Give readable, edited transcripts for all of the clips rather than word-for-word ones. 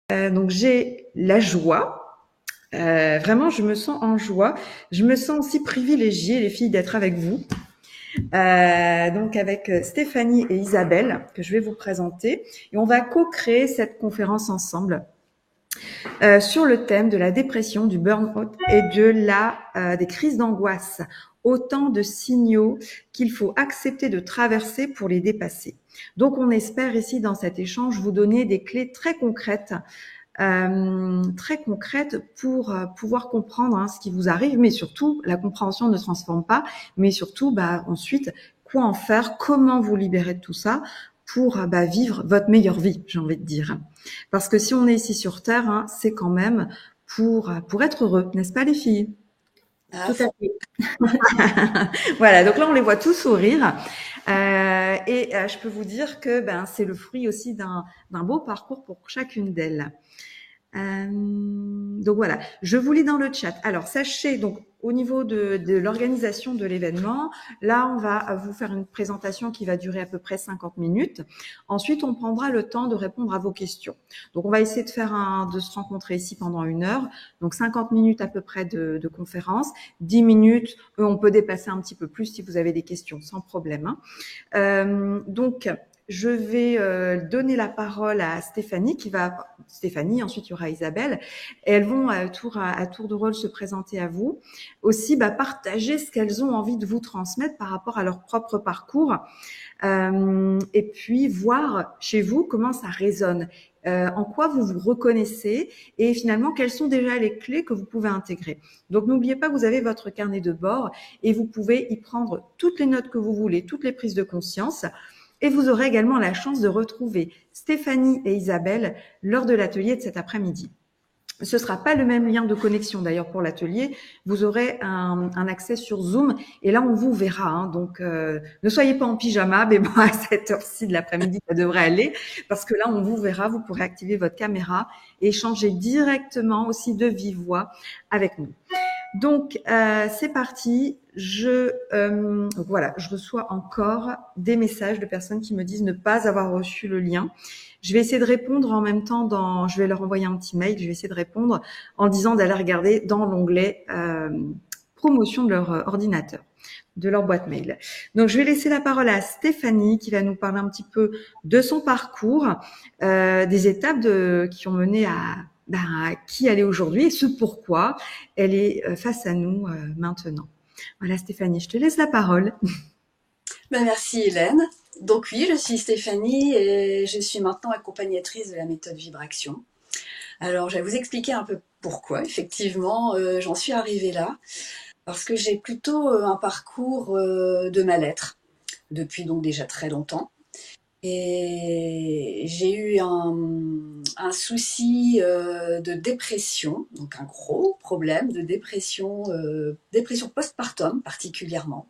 Donc j'ai la joie. Vraiment, je me sens en joie. Je me sens aussi privilégiée, les filles, d'être avec vous. Donc avec Stéphanie et Isabelle, que je vais vous présenter. Et on va co-créer cette conférence ensemble sur le thème de la dépression, du burn-out et des crises d'angoisse. Autant de signaux qu'il faut accepter de traverser pour les dépasser. Donc on espère ici dans cet échange vous donner des clés très concrètes pour pouvoir comprendre ce qui vous arrive, mais surtout la compréhension ne transforme pas, mais surtout ensuite quoi en faire, comment vous libérer de tout ça pour vivre votre meilleure vie, j'ai envie de dire. Parce que si on est ici sur Terre, c'est quand même pour être heureux, n'est-ce pas les filles? À Tout à fond. fait. Voilà, donc là on les voit tous sourire. Je peux vous dire que c'est le fruit aussi d'un beau parcours pour chacune d'elles. Donc voilà, je vous lis dans le chat. Alors sachez donc au niveau de l'organisation de l'événement, là on va vous faire une présentation qui va durer à peu près 50 minutes. Ensuite, on prendra le temps de répondre à vos questions. Donc on va essayer de se rencontrer ici pendant 1 heure. Donc 50 minutes à peu près de conférence, 10 minutes. On peut dépasser un petit peu plus si vous avez des questions, sans problème. Donc je vais donner la parole à Stéphanie Stéphanie, ensuite il y aura Isabelle, et elles vont à tour de rôle se présenter à vous. Aussi, partager ce qu'elles ont envie de vous transmettre par rapport à leur propre parcours, et puis voir chez vous comment ça résonne, en quoi vous vous reconnaissez, et finalement quelles sont déjà les clés que vous pouvez intégrer. Donc n'oubliez pas que vous avez votre carnet de bord et vous pouvez y prendre toutes les notes que vous voulez, toutes les prises de conscience. Et vous aurez également la chance de retrouver Stéphanie et Isabelle lors de l'atelier de cet après-midi. Ce ne sera pas le même lien de connexion d'ailleurs pour l'atelier. Vous aurez un accès sur Zoom et là on vous verra. Donc ne soyez pas en pyjama, mais bon, à cette heure-ci de l'après-midi ça devrait aller parce que là on vous verra. Vous pourrez activer votre caméra et échanger directement aussi de vive voix avec nous. Donc c'est parti. Voilà, je reçois encore des messages de personnes qui me disent ne pas avoir reçu le lien. Je vais essayer de répondre en même temps. Je vais leur envoyer un petit mail. Je vais essayer de répondre en disant d'aller regarder dans l'onglet promotion de leur ordinateur, de leur boîte mail. Donc je vais laisser la parole à Stéphanie qui va nous parler un petit peu de son parcours, des étapes qui ont mené à qui elle est aujourd'hui et ce pourquoi elle est face à nous maintenant. Voilà Stéphanie, je te laisse la parole. Merci Hélène. Donc oui, je suis Stéphanie et je suis maintenant accompagnatrice de la méthode Vibraction. Alors je vais vous expliquer un peu pourquoi. Effectivement, j'en suis arrivée là parce que j'ai plutôt un parcours de mal-être depuis donc déjà très longtemps. Et j'ai eu un souci de dépression, donc un gros problème de dépression postpartum particulièrement,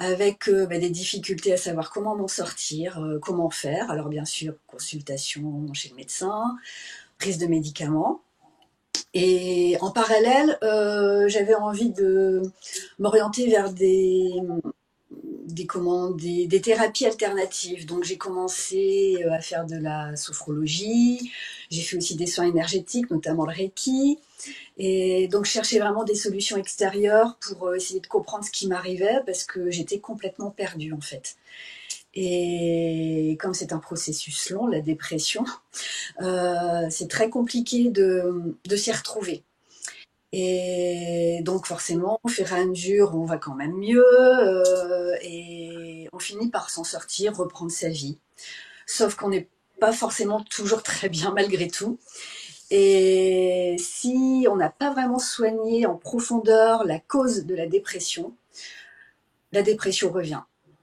avec des difficultés à savoir comment m'en sortir, comment faire. Alors bien sûr, consultation chez le médecin, prise de médicaments. Et en parallèle, j'avais envie de m'orienter vers des thérapies alternatives. Donc j'ai commencé à faire de la sophrologie, j'ai fait aussi des soins énergétiques, notamment le Reiki. Et donc je cherchais vraiment des solutions extérieures pour essayer de comprendre ce qui m'arrivait parce que j'étais complètement perdue en fait. Et comme c'est un processus long, la dépression, c'est très compliqué de s'y retrouver. Et donc forcément, au fur et à mesure, on va quand même mieux et on finit par s'en sortir, reprendre sa vie. Sauf qu'on n'est pas forcément toujours très bien malgré tout. Et si on n'a pas vraiment soigné en profondeur la cause de la dépression revient.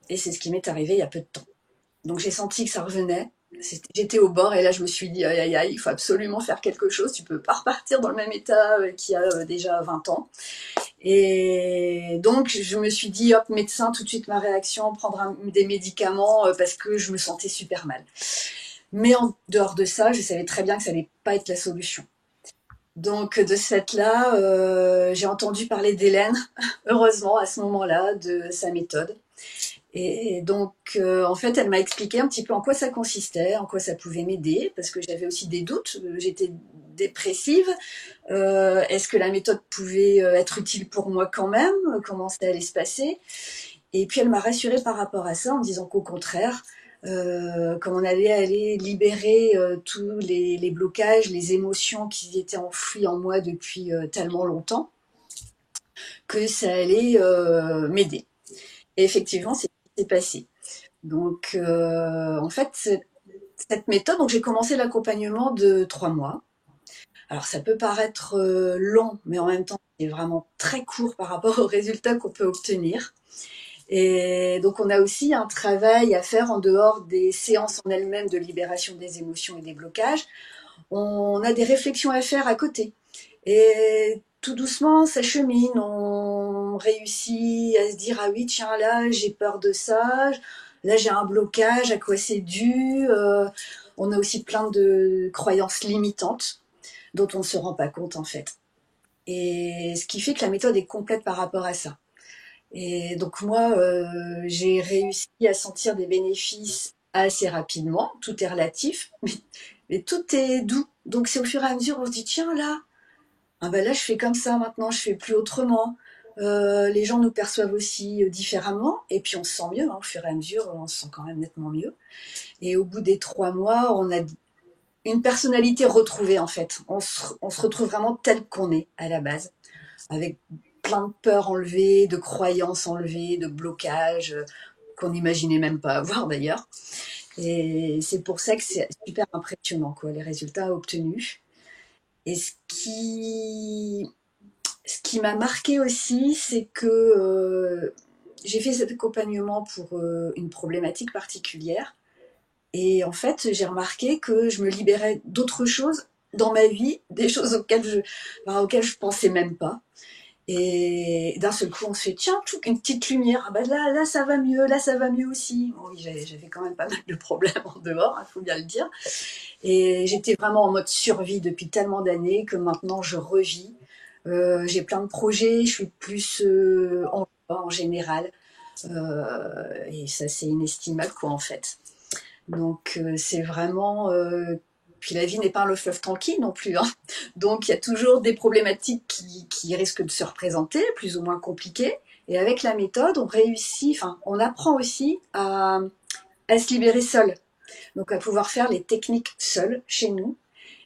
Et c'est ce qui m'est arrivé il y a peu de temps. Donc j'ai senti que ça revenait. J'étais au bord et là je me suis dit aïe aïe aïe, il faut absolument faire quelque chose. Tu peux pas repartir dans le même état qu'il y a déjà 20 ans. Et donc je me suis dit hop, médecin, tout de suite ma réaction, prendre des médicaments parce que je me sentais super mal. Mais en dehors de ça, je savais très bien que ça allait pas être la solution. Donc de ce fait-là, j'ai entendu parler d'Hélène, heureusement à ce moment-là, de sa méthode. Et donc, en fait, elle m'a expliqué un petit peu en quoi ça consistait, en quoi ça pouvait m'aider, parce que j'avais aussi des doutes. J'étais dépressive. Est-ce que la méthode pouvait être utile pour moi quand même? Comment ça allait se passer? Et puis elle m'a rassurée par rapport à ça en me disant qu'au contraire, comme on allait aller libérer tous les blocages, les émotions qui étaient enfouies en moi depuis tellement longtemps, que ça allait m'aider. Et effectivement, c'est ce qui s'est passé. Donc, en fait, cette méthode, donc j'ai commencé l'accompagnement de 3 mois. Alors, ça peut paraître long, mais en même temps, c'est vraiment très court par rapport aux résultats qu'on peut obtenir. Et donc, on a aussi un travail à faire en dehors des séances en elles-mêmes de libération des émotions et des blocages. On a des réflexions à faire à côté. Et tout doucement, ça chemine. On réussit à se dire, ah oui, tiens, là, j'ai peur de ça. Là, j'ai un blocage. À quoi c'est dû? On a aussi plein de croyances limitantes dont on ne se rend pas compte, en fait. Et ce qui fait que la méthode est complète par rapport à ça. Et donc moi, j'ai réussi à sentir des bénéfices assez rapidement. Tout est relatif, mais tout est doux. Donc c'est au fur et à mesure, on se dit, tiens là, ah ben là je fais comme ça maintenant, je fais plus autrement. Les gens nous perçoivent aussi différemment, et puis on se sent mieux, hein, au fur et à mesure, on se sent quand même nettement mieux. Et au bout des 3 mois, on a une personnalité retrouvée en fait. On se retrouve vraiment tel qu'on est à la base, avec plein de peurs enlevées, de croyances enlevées, de blocages qu'on n'imaginait même pas avoir d'ailleurs. Et c'est pour ça que c'est super impressionnant, quoi, les résultats obtenus. Et ce qui m'a marqué aussi, c'est que j'ai fait cet accompagnement pour une problématique particulière. Et en fait, j'ai remarqué que je me libérais d'autres choses dans ma vie, des choses auxquelles je pensais même pas. Et d'un seul coup, on se fait, tiens, une petite lumière. Ah bah là, ça va mieux, là, ça va mieux aussi. Bon, oui, j'avais quand même pas mal de problèmes en dehors, il faut bien le dire. Et j'étais vraiment en mode survie depuis tellement d'années que maintenant, je revis. J'ai plein de projets, je suis plus en général. Et ça, c'est inestimable, quoi, en fait. Donc, c'est vraiment... Puis la vie n'est pas un long fleuve tranquille non plus, hein. Donc il y a toujours des problématiques qui risquent de se représenter, plus ou moins compliquées. Et avec la méthode, on réussit, enfin, on apprend aussi à se libérer seul. Donc à pouvoir faire les techniques seul, chez nous,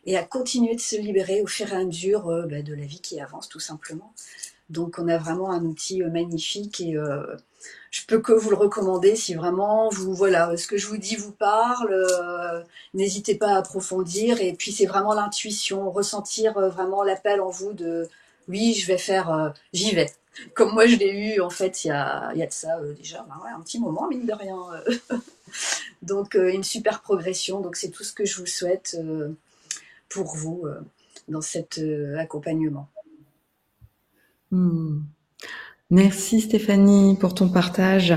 et à continuer de se libérer au fur et à mesure de la vie qui avance, tout simplement. Donc on a vraiment un outil magnifique et je peux que vous le recommander si vraiment voilà, ce que je vous dis vous parle. N'hésitez pas à approfondir. Et puis c'est vraiment l'intuition, ressentir vraiment l'appel en vous de oui, je vais faire, j'y vais. Comme moi je l'ai eu en fait il y a de ça déjà ouais, un petit moment mine de rien. Donc une super progression. Donc c'est tout ce que je vous souhaite pour vous dans cet accompagnement. Merci Stéphanie pour ton partage.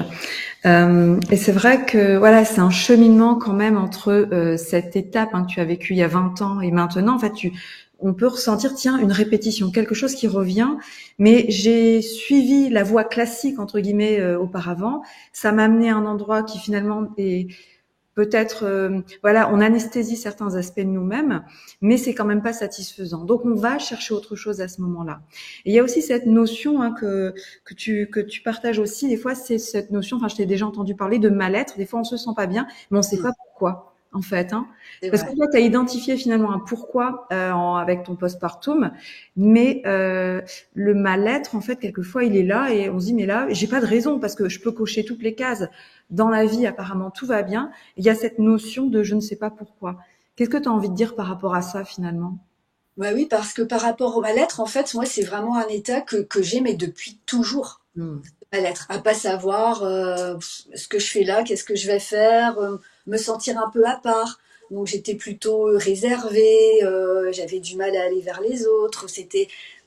Et c'est vrai que voilà, c'est un cheminement quand même entre cette étape que tu as vécue il y a 20 ans et maintenant. En fait, on peut ressentir, tiens, une répétition, quelque chose qui revient. Mais j'ai suivi la voie classique entre guillemets auparavant. Ça m'a amené à un endroit qui finalement est peut-être, voilà, on anesthésie certains aspects de nous-mêmes, mais c'est quand même pas satisfaisant. Donc, on va chercher autre chose à ce moment-là. Et il y a aussi cette notion que tu partages aussi. Des fois, c'est cette notion. Enfin, je t'ai déjà entendu parler de mal-être. Des fois, on se sent pas bien, mais on sait pas pourquoi. En fait, C'est parce vrai. que toi, tu as identifié finalement un pourquoi avec ton postpartum, mais le mal-être, en fait, quelquefois, il est là et on se dit, mais là, j'ai pas de raison parce que je peux cocher toutes les cases. Dans la vie, apparemment, tout va bien. Il y a cette notion de je ne sais pas pourquoi. Qu'est-ce que tu as envie de dire par rapport à ça, finalement? Bah oui, parce que par rapport au mal-être, en fait, moi, c'est vraiment un état que j'ai, mais depuis toujours. Mal-être, à pas savoir ce que je fais là, qu'est-ce que je vais faire, me sentir un peu à part. Donc j'étais plutôt réservée, j'avais du mal à aller vers les autres.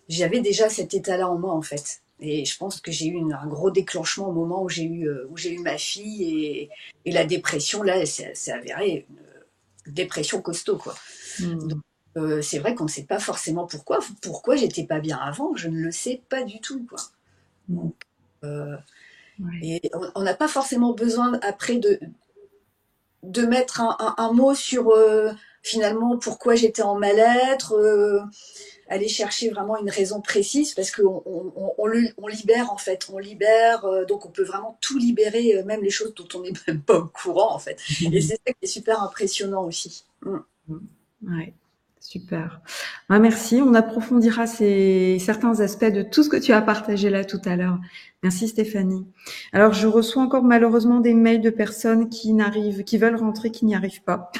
J'avais déjà cet état-là en moi en fait. Et je pense que j'ai eu un gros déclenchement au moment où j'ai eu ma fille et la dépression là, c'est avéré une dépression costaud quoi. Donc, c'est vrai qu'on ne sait pas forcément pourquoi j'étais pas bien avant, je ne le sais pas du tout quoi. Donc, Ouais. Et on n'a pas forcément besoin après de mettre un mot sur finalement pourquoi j'étais en mal-être, aller chercher vraiment une raison précise parce qu'on libère en fait, on libère, donc on peut vraiment tout libérer, même les choses dont on n'est même pas au courant en fait. Et c'est ça qui est super impressionnant aussi. Mm. Ouais, super. Ah, merci. On approfondira certains aspects de tout ce que tu as partagé là tout à l'heure. Merci Stéphanie. Alors, je reçois encore malheureusement des mails de personnes qui veulent rentrer, qui n'y arrivent pas.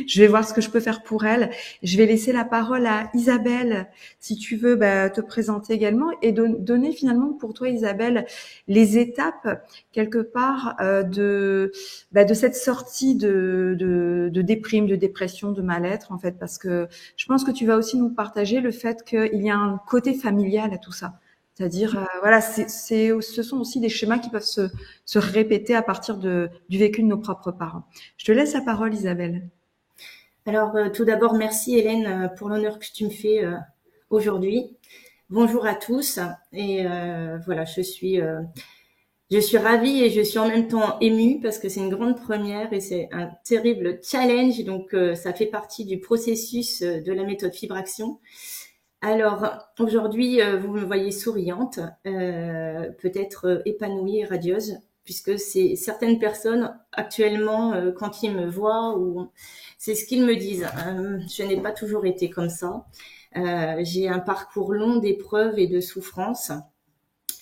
Je vais voir ce que je peux faire pour elles. Je vais laisser la parole à Isabelle, si tu veux te présenter également et donner finalement pour toi, Isabelle, les étapes quelque part de cette sortie de déprime, de dépression, de mal-être en fait, parce que je pense que tu vas aussi nous partager le fait qu'il y a un côté familial à tout ça. C'est-à-dire, voilà, ce sont aussi des schémas qui peuvent se répéter à partir du vécu de nos propres parents. Je te laisse la parole, Isabelle. Alors, tout d'abord, merci Hélène pour l'honneur que tu me fais aujourd'hui. Bonjour à tous. Et voilà, je suis ravie et je suis en même temps émue parce que c'est une grande première et c'est un terrible challenge. Donc, ça fait partie du processus de la méthode Fibraction. Alors, aujourd'hui, vous me voyez souriante, peut-être épanouie et radieuse, puisque c'est certaines personnes actuellement, quand ils me voient, ou c'est ce qu'ils me disent. Je n'ai pas toujours été comme ça. J'ai un parcours long d'épreuves et de souffrances.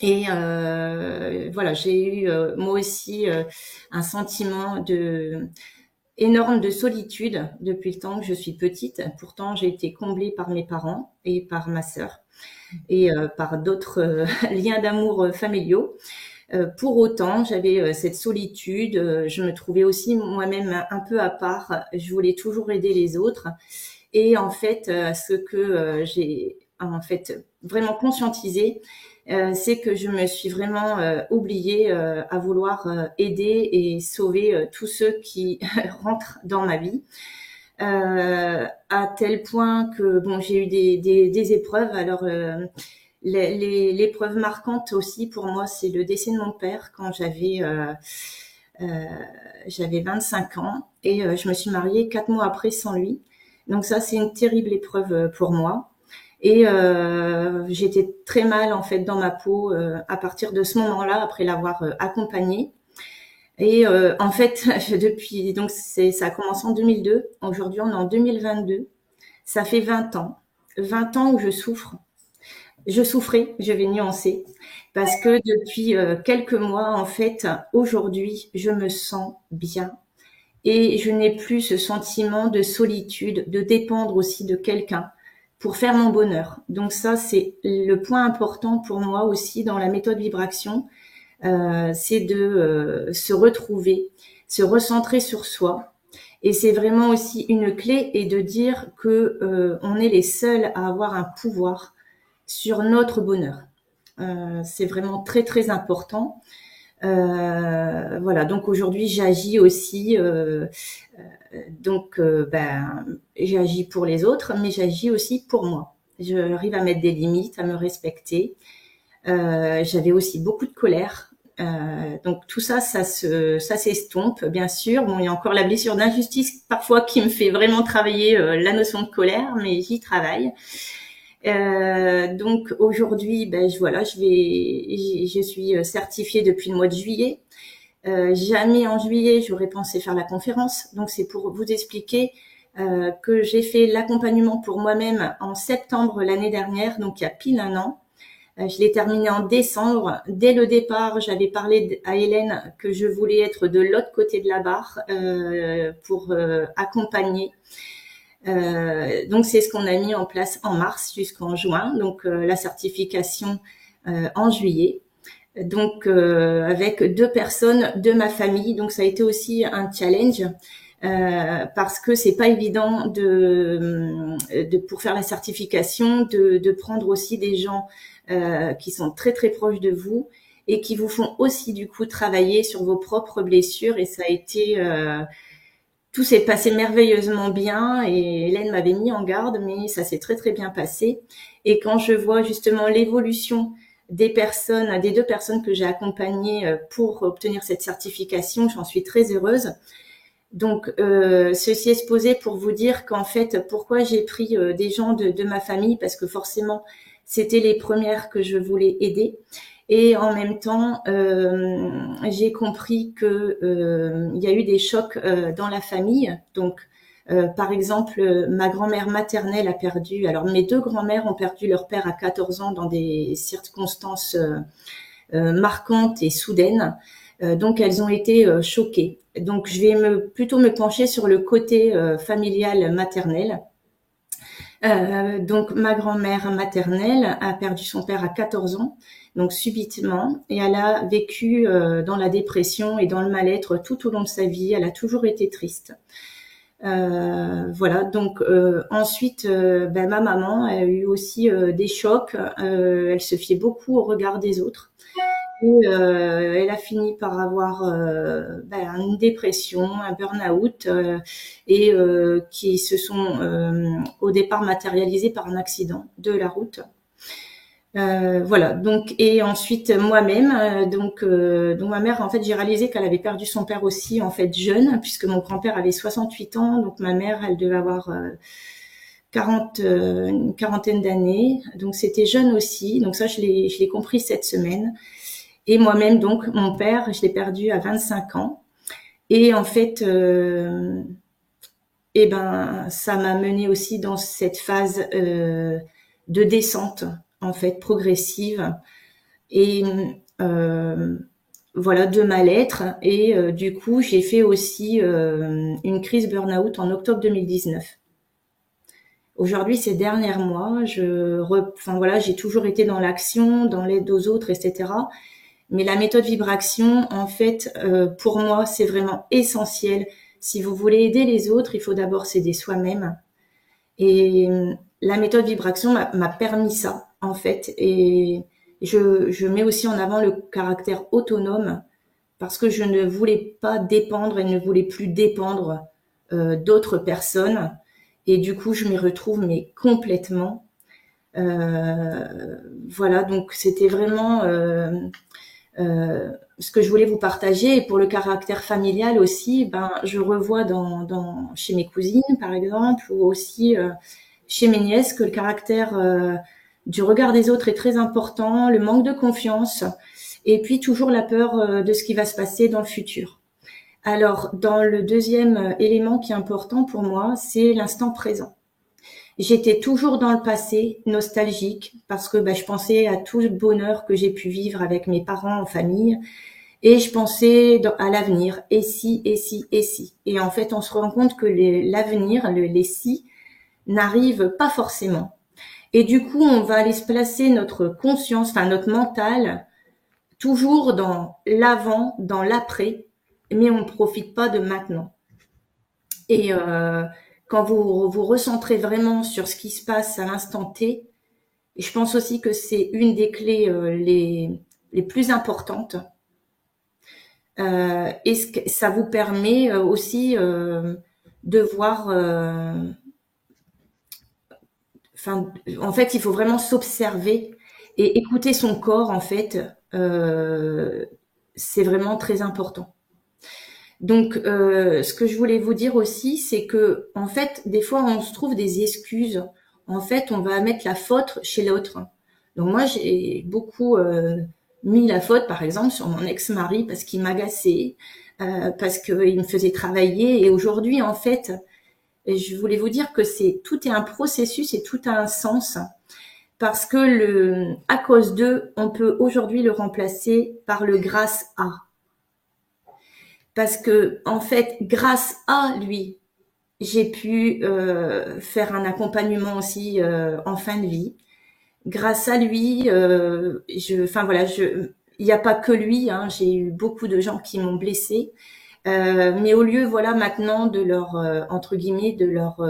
Et voilà, j'ai eu moi aussi un sentiment énorme de solitude depuis le temps que je suis petite. Pourtant, j'ai été comblée par mes parents et par ma sœur et par d'autres liens d'amour familiaux. Pour autant, j'avais cette solitude. Je me trouvais aussi moi-même un peu à part. Je voulais toujours aider les autres. Et en fait, ce que j'ai en fait vraiment conscientisé, c'est que je me suis vraiment oubliée à vouloir aider et sauver tous ceux qui rentrent dans ma vie. À tel point que bon, j'ai eu des épreuves. Alors l'épreuve marquante aussi pour moi, c'est le décès de mon père quand j'avais 25 ans et je me suis mariée 4 mois après sans lui. Donc ça, c'est une terrible épreuve pour moi. Et j'étais très mal en fait dans ma peau à partir de ce moment-là, après l'avoir accompagné. Et en fait, depuis donc ça a commencé en 2002. Aujourd'hui, on est en 2022. Ça fait 20 ans. 20 ans où je souffre. Je souffrais, je vais nuancer, parce que depuis quelques mois, en fait, aujourd'hui, je me sens bien. Et je n'ai plus ce sentiment de solitude, de dépendre aussi de quelqu'un pour faire mon bonheur. Donc ça, c'est le point important pour moi aussi dans la méthode Vibration, c'est de se retrouver, se recentrer sur soi. Et c'est vraiment aussi une clé et de dire que on est les seuls à avoir un pouvoir sur notre bonheur. C'est vraiment très très important. Voilà, donc aujourd'hui j'agis aussi, j'agis pour les autres, mais j'agis aussi pour moi. J'arrive à mettre des limites, à me respecter. J'avais aussi beaucoup de colère. Donc tout ça, ça s'estompe, bien sûr. Bon, il y a encore la blessure d'injustice parfois qui me fait vraiment travailler la notion de colère, mais j'y travaille. Donc aujourd'hui, je suis certifiée depuis le mois de juillet. Jamais en juillet j'aurais pensé faire la conférence. Donc c'est pour vous expliquer que j'ai fait l'accompagnement pour moi-même en septembre l'année dernière, donc il y a pile un an. Je l'ai terminé en décembre. Dès le départ, j'avais parlé à Hélène que je voulais être de l'autre côté de la barre pour accompagner. Donc c'est ce qu'on a mis en place en mars jusqu'en juin, donc la certification en juillet, donc avec 2 personnes de ma famille. Donc ça a été aussi un challenge parce que c'est pas évident pour faire la certification de prendre aussi des gens qui sont très très proches de vous et qui vous font aussi du coup travailler sur vos propres blessures. Et ça a été tout s'est passé merveilleusement bien et Hélène m'avait mis en garde, mais ça s'est très très bien passé. Et quand je vois justement l'évolution des deux personnes que j'ai accompagnées pour obtenir cette certification. J'en suis très heureuse. Donc, ceci exposé pour vous dire qu'en fait, pourquoi j'ai pris des gens de ma famille, parce que forcément, c'était les premières que je voulais aider. Et en même temps, j'ai compris que il y a eu des chocs dans la famille. Donc, par exemple, ma grand-mère maternelle a perdu. Alors, mes deux grand-mères ont perdu leur père à 14 ans dans des circonstances marquantes et soudaines. Donc, elles ont été choquées. Donc, je vais plutôt me pencher sur le côté familial maternel. Donc, ma grand-mère maternelle a perdu son père à 14 ans, donc subitement, et elle a vécu dans la dépression et dans le mal-être tout au long de sa vie. Elle a toujours été triste. Voilà. Donc, ensuite, ma maman a eu aussi des chocs. Elle se fiait beaucoup au regard des autres. Et elle a fini par avoir une dépression, un burn-out, et qui se sont au départ matérialisés par un accident de la route. Voilà. Donc, et ensuite moi-même, donc ma mère, en fait, j'ai réalisé qu'elle avait perdu son père aussi, en fait, jeune, puisque mon grand-père avait 68 ans, donc ma mère, elle devait avoir une quarantaine d'années, donc c'était jeune aussi. Donc ça, je l'ai compris cette semaine. Et moi-même, donc, mon père, je l'ai perdu à 25 ans. Et en fait, ça m'a mené aussi dans cette phase de descente, en fait, progressive. Et voilà, de mal-être. Et du coup, j'ai fait aussi une crise burn-out en octobre 2019. Aujourd'hui, ces derniers mois, j'ai toujours été dans l'action, dans l'aide aux autres, etc. Mais la méthode Vibraction, en fait, pour moi, c'est vraiment essentiel. Si vous voulez aider les autres, il faut d'abord s'aider soi-même. Et la méthode Vibraction m'a permis ça, en fait. Et je mets aussi en avant le caractère autonome, parce que je ne voulais pas dépendre et ne voulais plus dépendre d'autres personnes. Et du coup, je m'y retrouve, mais complètement. Voilà, donc c'était vraiment ce que je voulais vous partager. Et pour le caractère familial aussi, je revois chez mes cousines, par exemple, ou aussi chez mes nièces, que le caractère du regard des autres est très important, le manque de confiance, et puis toujours la peur de ce qui va se passer dans le futur. Alors, dans le deuxième élément qui est important pour moi, c'est l'instant présent. J'étais toujours dans le passé, nostalgique, parce que je pensais à tout le bonheur que j'ai pu vivre avec mes parents en famille, et je pensais à l'avenir, et si, et si, et si. Et en fait, on se rend compte que l'avenir, les si, n'arrivent pas forcément. Et du coup, on va aller se placer notre conscience, notre mental, toujours dans l'avant, dans l'après, mais on ne profite pas de maintenant. Et quand vous recentrez vraiment sur ce qui se passe à l'instant T, et je pense aussi que c'est une des clés les plus importantes. Et ça vous permet aussi de voir. En fait, il faut vraiment s'observer et écouter son corps. En fait, c'est vraiment très important. Donc, ce que je voulais vous dire aussi, c'est que, en fait, des fois, on se trouve des excuses. En fait, on va mettre la faute chez l'autre. Donc, moi, j'ai beaucoup mis la faute, par exemple, sur mon ex-mari parce qu'il m'agaçait, parce qu'il me faisait travailler. Et aujourd'hui, en fait, je voulais vous dire que tout est un processus et tout a un sens. Parce que à cause d'eux, on peut aujourd'hui le remplacer par le grâce à. Parce que, en fait, grâce à lui, j'ai pu faire un accompagnement aussi en fin de vie. Grâce à lui, il n'y a pas que lui, hein, j'ai eu beaucoup de gens qui m'ont blessée. Mais au lieu, maintenant, de leur, entre guillemets, de leur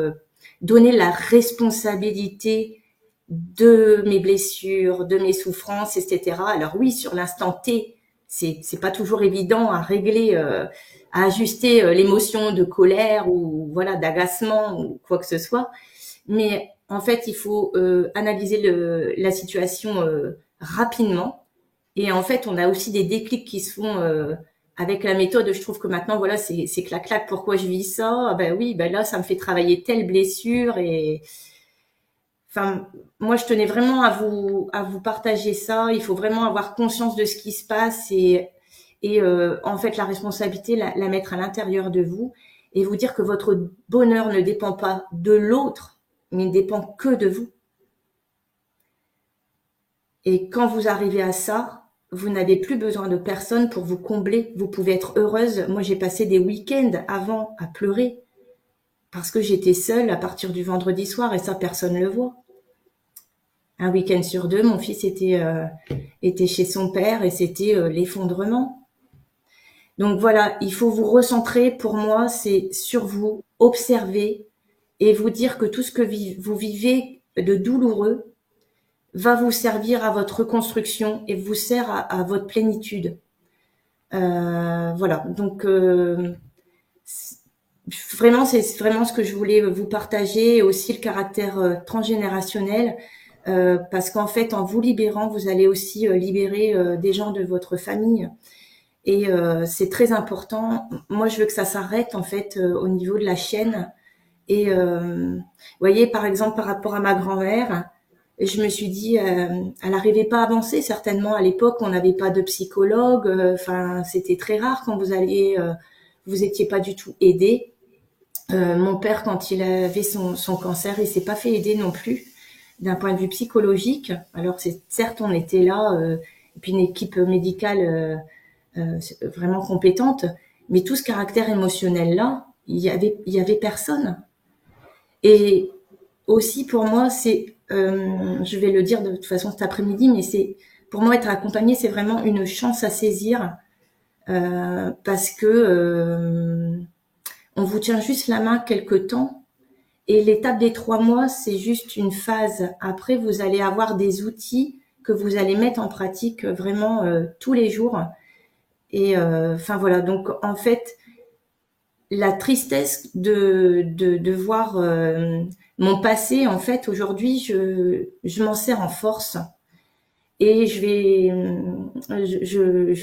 donner la responsabilité de mes blessures, de mes souffrances, etc. Alors oui, sur l'instant T, c'est pas toujours évident à régler, à ajuster l'émotion de colère ou d'agacement ou quoi que ce soit. Mais en fait, il faut analyser la situation rapidement. Et en fait, on a aussi des déclics qui se font avec la méthode. Je trouve que maintenant, voilà, c'est clac-clac. Pourquoi je vis ça? Ah ben oui, ben là, ça me fait travailler telle blessure. Et enfin, moi, je tenais vraiment à vous partager ça. Il faut vraiment avoir conscience de ce qui se passe et en fait, la responsabilité, la mettre à l'intérieur de vous et vous dire que votre bonheur ne dépend pas de l'autre, mais ne dépend que de vous. Et quand vous arrivez à ça, vous n'avez plus besoin de personne pour vous combler. Vous pouvez être heureuse. Moi, j'ai passé des week-ends avant à pleurer parce que j'étais seule à partir du vendredi soir et ça, personne ne le voit. Un week-end sur deux, mon fils était chez son père et c'était l'effondrement. Donc voilà, il faut vous recentrer. Pour moi, c'est sur vous, observer et vous dire que tout ce que vous vivez de douloureux va vous servir à votre reconstruction et vous sert à votre plénitude. Voilà, donc vraiment, c'est vraiment ce que je voulais vous partager, et aussi le caractère transgénérationnel, parce qu'en fait, en vous libérant, vous allez aussi libérer des gens de votre famille. Et c'est très important. Moi, je veux que ça s'arrête en fait au niveau de la chaîne. Et vous voyez, par exemple, par rapport à ma grand-mère, je me suis dit, elle n'arrivait pas à avancer. Certainement, à l'époque, on n'avait pas de psychologue. Enfin, c'était très rare quand vous étiez pas du tout aidé. Mon père, quand il avait son cancer, il s'est pas fait aider non plus d'un point de vue psychologique. Alors, certes, on était là, et puis une équipe médicale vraiment compétente, mais tout ce caractère émotionnel là, il y avait personne. Et aussi pour moi, je vais le dire de toute façon cet après-midi, mais pour moi être accompagnée, c'est vraiment une chance à saisir parce que on vous tient juste la main quelque temps et l'étape des 3 mois, c'est juste une phase. Après, vous allez avoir des outils que vous allez mettre en pratique vraiment tous les jours. Et enfin voilà, donc en fait, la tristesse de voir mon passé, en fait, aujourd'hui, je m'en sers en force et je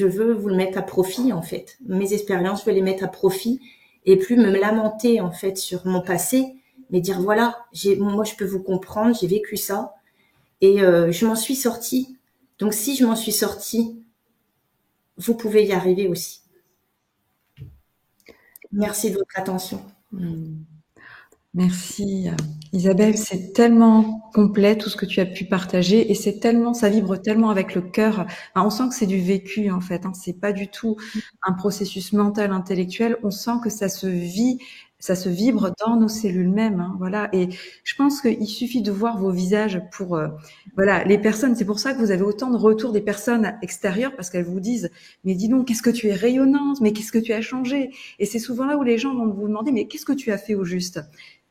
veux vous le mettre à profit, en fait. Mes expériences, je veux les mettre à profit et plus me lamenter, en fait, sur mon passé, mais dire voilà, moi, je peux vous comprendre, j'ai vécu ça et je m'en suis sortie. Donc, si je m'en suis sortie, vous pouvez y arriver aussi. Merci de votre attention. Merci Isabelle, c'est tellement complet tout ce que tu as pu partager et ça vibre tellement avec le cœur. Enfin, on sent que c'est du vécu en fait, hein. C'est pas du tout un processus mental, intellectuel. On sent que ça se vit, ça se vibre dans nos cellules mêmes, hein, voilà. Et je pense qu'il suffit de voir vos visages pour, voilà, les personnes. C'est pour ça que vous avez autant de retours des personnes extérieures parce qu'elles vous disent, mais dis donc, qu'est-ce que tu es rayonnante, mais qu'est-ce que tu as changé. Et c'est souvent là où les gens vont vous demander, mais qu'est-ce que tu as fait au juste?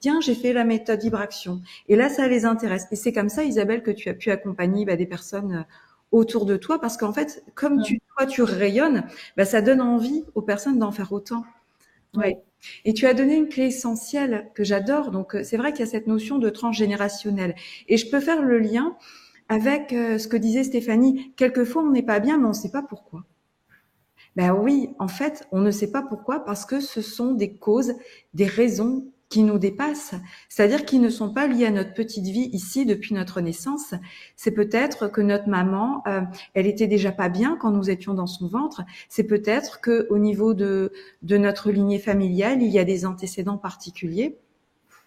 Tiens, j'ai fait la méthode Vibraction. Et là, ça les intéresse. Et c'est comme ça, Isabelle, que tu as pu accompagner des personnes autour de toi, parce qu'en fait, comme toi, tu rayonnes, ça donne envie aux personnes d'en faire autant. Ouais. Et tu as donné une clé essentielle que j'adore. Donc, c'est vrai qu'il y a cette notion de transgénérationnel. Et je peux faire le lien avec ce que disait Stéphanie. Quelquefois, on n'est pas bien, mais on ne sait pas pourquoi. Ben oui, en fait, on ne sait pas pourquoi, parce que ce sont des causes, des raisons qui nous dépassent, c'est-à-dire qui ne sont pas liées à notre petite vie ici depuis notre naissance. C'est peut-être que notre maman, elle était déjà pas bien quand nous étions dans son ventre. C'est peut-être que au niveau de notre lignée familiale, il y a des antécédents particuliers.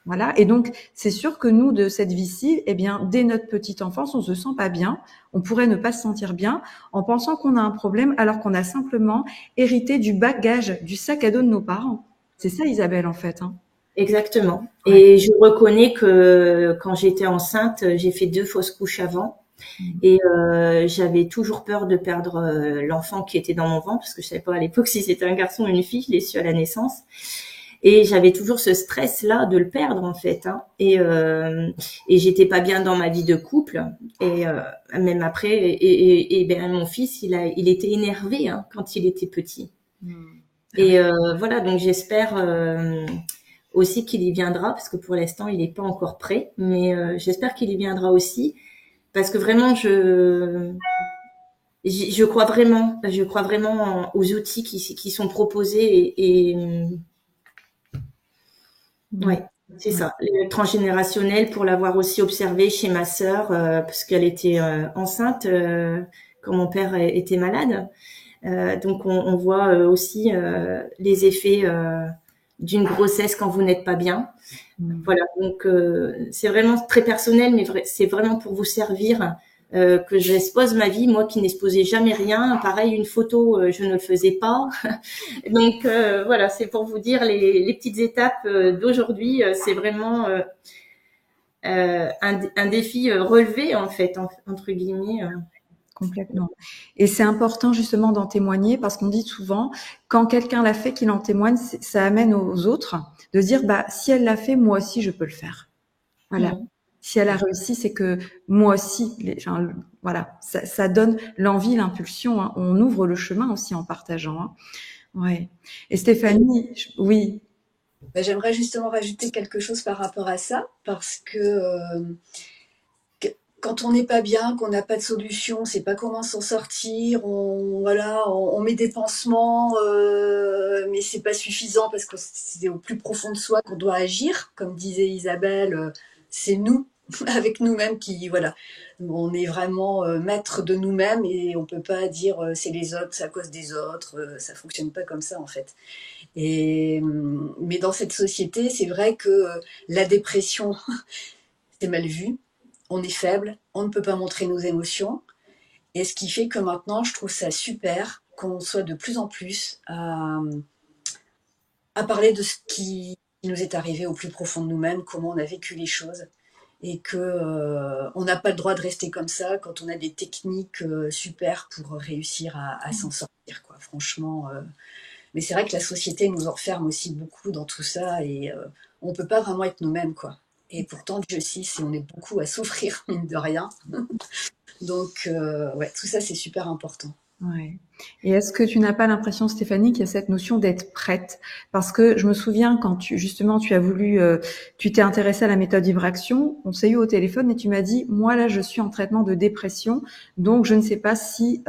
Voilà. Et donc, c'est sûr que nous, de cette vie-ci, eh bien, dès notre petite enfance, on se sent pas bien. On pourrait ne pas se sentir bien en pensant qu'on a un problème alors qu'on a simplement hérité du bagage, du sac à dos de nos parents. C'est ça, Isabelle, en fait, hein. Exactement. Ouais. Et je reconnais que quand j'étais enceinte, j'ai fait 2 fausses couches avant. Et j'avais toujours peur de perdre l'enfant qui était dans mon ventre, parce que je savais pas à l'époque si c'était un garçon ou une fille, je l'ai su à la naissance. Et j'avais toujours ce stress-là de le perdre, en fait, hein. Et j'étais pas bien dans ma vie de couple. Et même après, et ben mon fils, il était énervé, hein, quand il était petit. Et voilà, donc j'espère aussi qu'il y viendra, parce que pour l'instant, il n'est pas encore prêt, mais j'espère qu'il y viendra aussi. parce que vraiment, je crois vraiment aux outils qui sont proposés ouais, c'est ça. Le transgénérationnel, pour l'avoir aussi observé chez ma sœur, parce qu'elle était enceinte quand mon père était malade. Donc on voit aussi les effets d'une grossesse quand vous n'êtes pas bien. Voilà, donc c'est vraiment très personnel, mais c'est vraiment pour vous servir que j'expose ma vie, moi qui n'exposais jamais rien. Pareil, une photo, je ne le faisais pas. Donc voilà, c'est pour vous dire les petites étapes d'aujourd'hui. C'est vraiment un défi relevé, en fait, entre guillemets. Complètement. Et c'est important justement d'en témoigner parce qu'on dit souvent, quand quelqu'un l'a fait, qu'il en témoigne, ça amène aux autres de dire, bah, si elle l'a fait, moi aussi, je peux le faire. Voilà. Si elle a réussi, c'est que moi aussi, voilà, ça donne l'envie, l'impulsion. Hein. On ouvre le chemin aussi en partageant. Hein. Ouais. Et Stéphanie, oui. Ben, j'aimerais justement rajouter quelque chose par rapport à ça, parce que quand on n'est pas bien, qu'on n'a pas de solution, on ne sait pas comment s'en sortir, on met des pansements, mais c'est pas suffisant parce que c'est au plus profond de soi qu'on doit agir. Comme disait Isabelle, c'est nous, avec nous-mêmes qui, voilà, on est vraiment maître de nous-mêmes et on peut pas dire c'est les autres, c'est à cause des autres, ça fonctionne pas comme ça en fait. Mais dans cette société, c'est vrai que la dépression, c'est mal vu. On est faible, on ne peut pas montrer nos émotions. Et ce qui fait que maintenant, je trouve ça super qu'on soit de plus en plus à parler de ce qui nous est arrivé au plus profond de nous-mêmes, comment on a vécu les choses. Et que on n'a pas le droit de rester comme ça quand on a des techniques super pour réussir à s'en sortir, quoi. Franchement. Mais c'est vrai que la société nous enferme aussi beaucoup dans tout ça et on ne peut pas vraiment être nous-mêmes, quoi. Et pourtant, Dieu sait si on est beaucoup à souffrir, mine de rien. Donc, ouais, tout ça, c'est super important. Ouais. Et est-ce que tu n'as pas l'impression, Stéphanie, qu'il y a cette notion d'être prête? Parce que je me souviens quand tu as voulu, tu t'es intéressée à la méthode Vibration, on s'est eu au téléphone et tu m'as dit, moi là, je suis en traitement de dépression, donc je ne sais pas si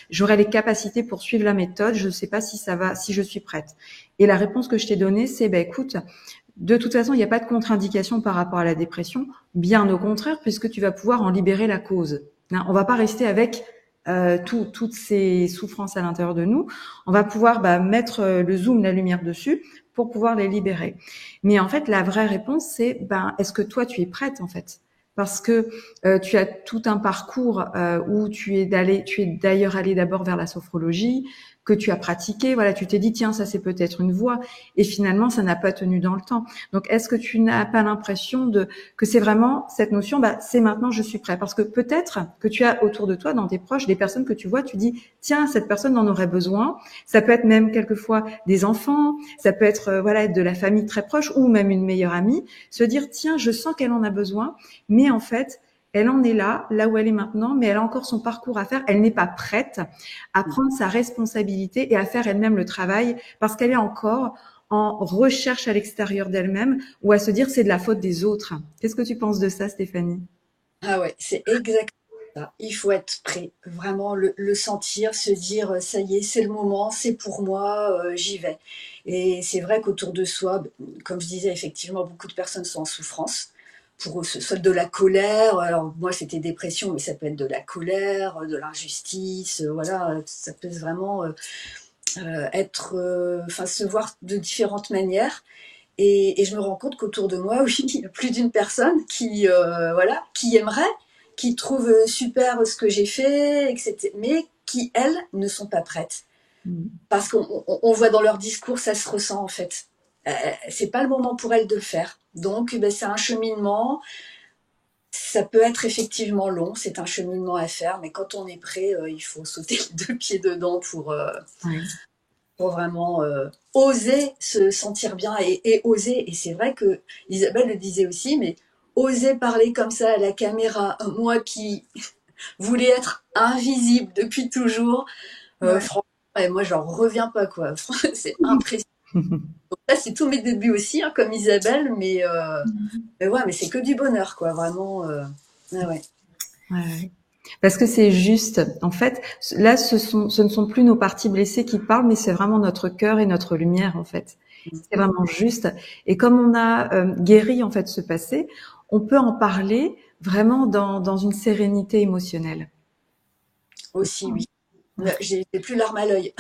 j'aurai les capacités pour suivre la méthode, je ne sais pas si ça va, si je suis prête. Et la réponse que je t'ai donnée, c'est, écoute, de toute façon, il n'y a pas de contre-indication par rapport à la dépression, bien au contraire, puisque tu vas pouvoir en libérer la cause. Hein, on va pas rester avec toutes ces souffrances à l'intérieur de nous. On va pouvoir mettre le zoom, la lumière dessus pour pouvoir les libérer. Mais en fait, la vraie réponse, c'est est-ce que toi, tu es prête en fait? Parce que tu as tout un parcours où tu es d'ailleurs allé d'abord vers la sophrologie, que tu as pratiqué, voilà, tu t'es dit tiens, ça c'est peut-être une voie, et finalement ça n'a pas tenu dans le temps. Donc est-ce que tu n'as pas l'impression que c'est vraiment cette notion, c'est maintenant je suis prêt, parce que peut-être que tu as autour de toi, dans tes proches, des personnes que tu vois, tu dis tiens, cette personne en aurait besoin. Ça peut être même quelquefois des enfants, ça peut être de la famille très proche ou même une meilleure amie, se dire tiens, je sens qu'elle en a besoin, mais en fait elle en est là où elle est maintenant, mais elle a encore son parcours à faire. Elle n'est pas prête à prendre sa responsabilité et à faire elle-même le travail parce qu'elle est encore en recherche à l'extérieur d'elle-même ou à se dire c'est de la faute des autres. Qu'est-ce que tu penses de ça, Stéphanie? Ah ouais, c'est exactement ça. Il faut être prêt, vraiment le sentir, se dire ça y est, c'est le moment, c'est pour moi, j'y vais. Et c'est vrai qu'autour de soi, comme je disais, effectivement, beaucoup de personnes sont en souffrance. Pour eux, ce soit de la colère, alors moi c'était dépression, mais ça peut être de la colère, de l'injustice, voilà, ça peut vraiment se voir de différentes manières. Et je me rends compte qu'autour de moi, oui, il y a plus d'une personne qui aimerait, qui trouve super ce que j'ai fait, etc., mais qui, elles, ne sont pas prêtes. Parce qu'on voit dans leur discours, ça se ressent en fait. C'est pas le moment pour elles de le faire. Donc, c'est un cheminement. Ça peut être effectivement long, c'est un cheminement à faire, mais quand on est prêt, il faut sauter les deux pieds dedans pour vraiment oser se sentir bien et oser. Et c'est vrai que Isabelle le disait aussi, mais oser parler comme ça à la caméra, moi qui voulais être invisible depuis toujours, franchement, et moi j'en reviens pas, quoi. C'est impressionnant. Donc là, c'est tous mes débuts aussi, hein, comme Isabelle, mais ouais, mais c'est que du bonheur, quoi, vraiment. Ouais. Ouais. Parce que c'est juste. En fait, là, ce ne sont plus nos parties blessées qui parlent, mais c'est vraiment notre cœur et notre lumière, en fait. C'est vraiment juste. Et comme on a guéri, en fait, ce passé, on peut en parler vraiment dans une sérénité émotionnelle. Aussi, oui. J'ai plus larmes à l'œil.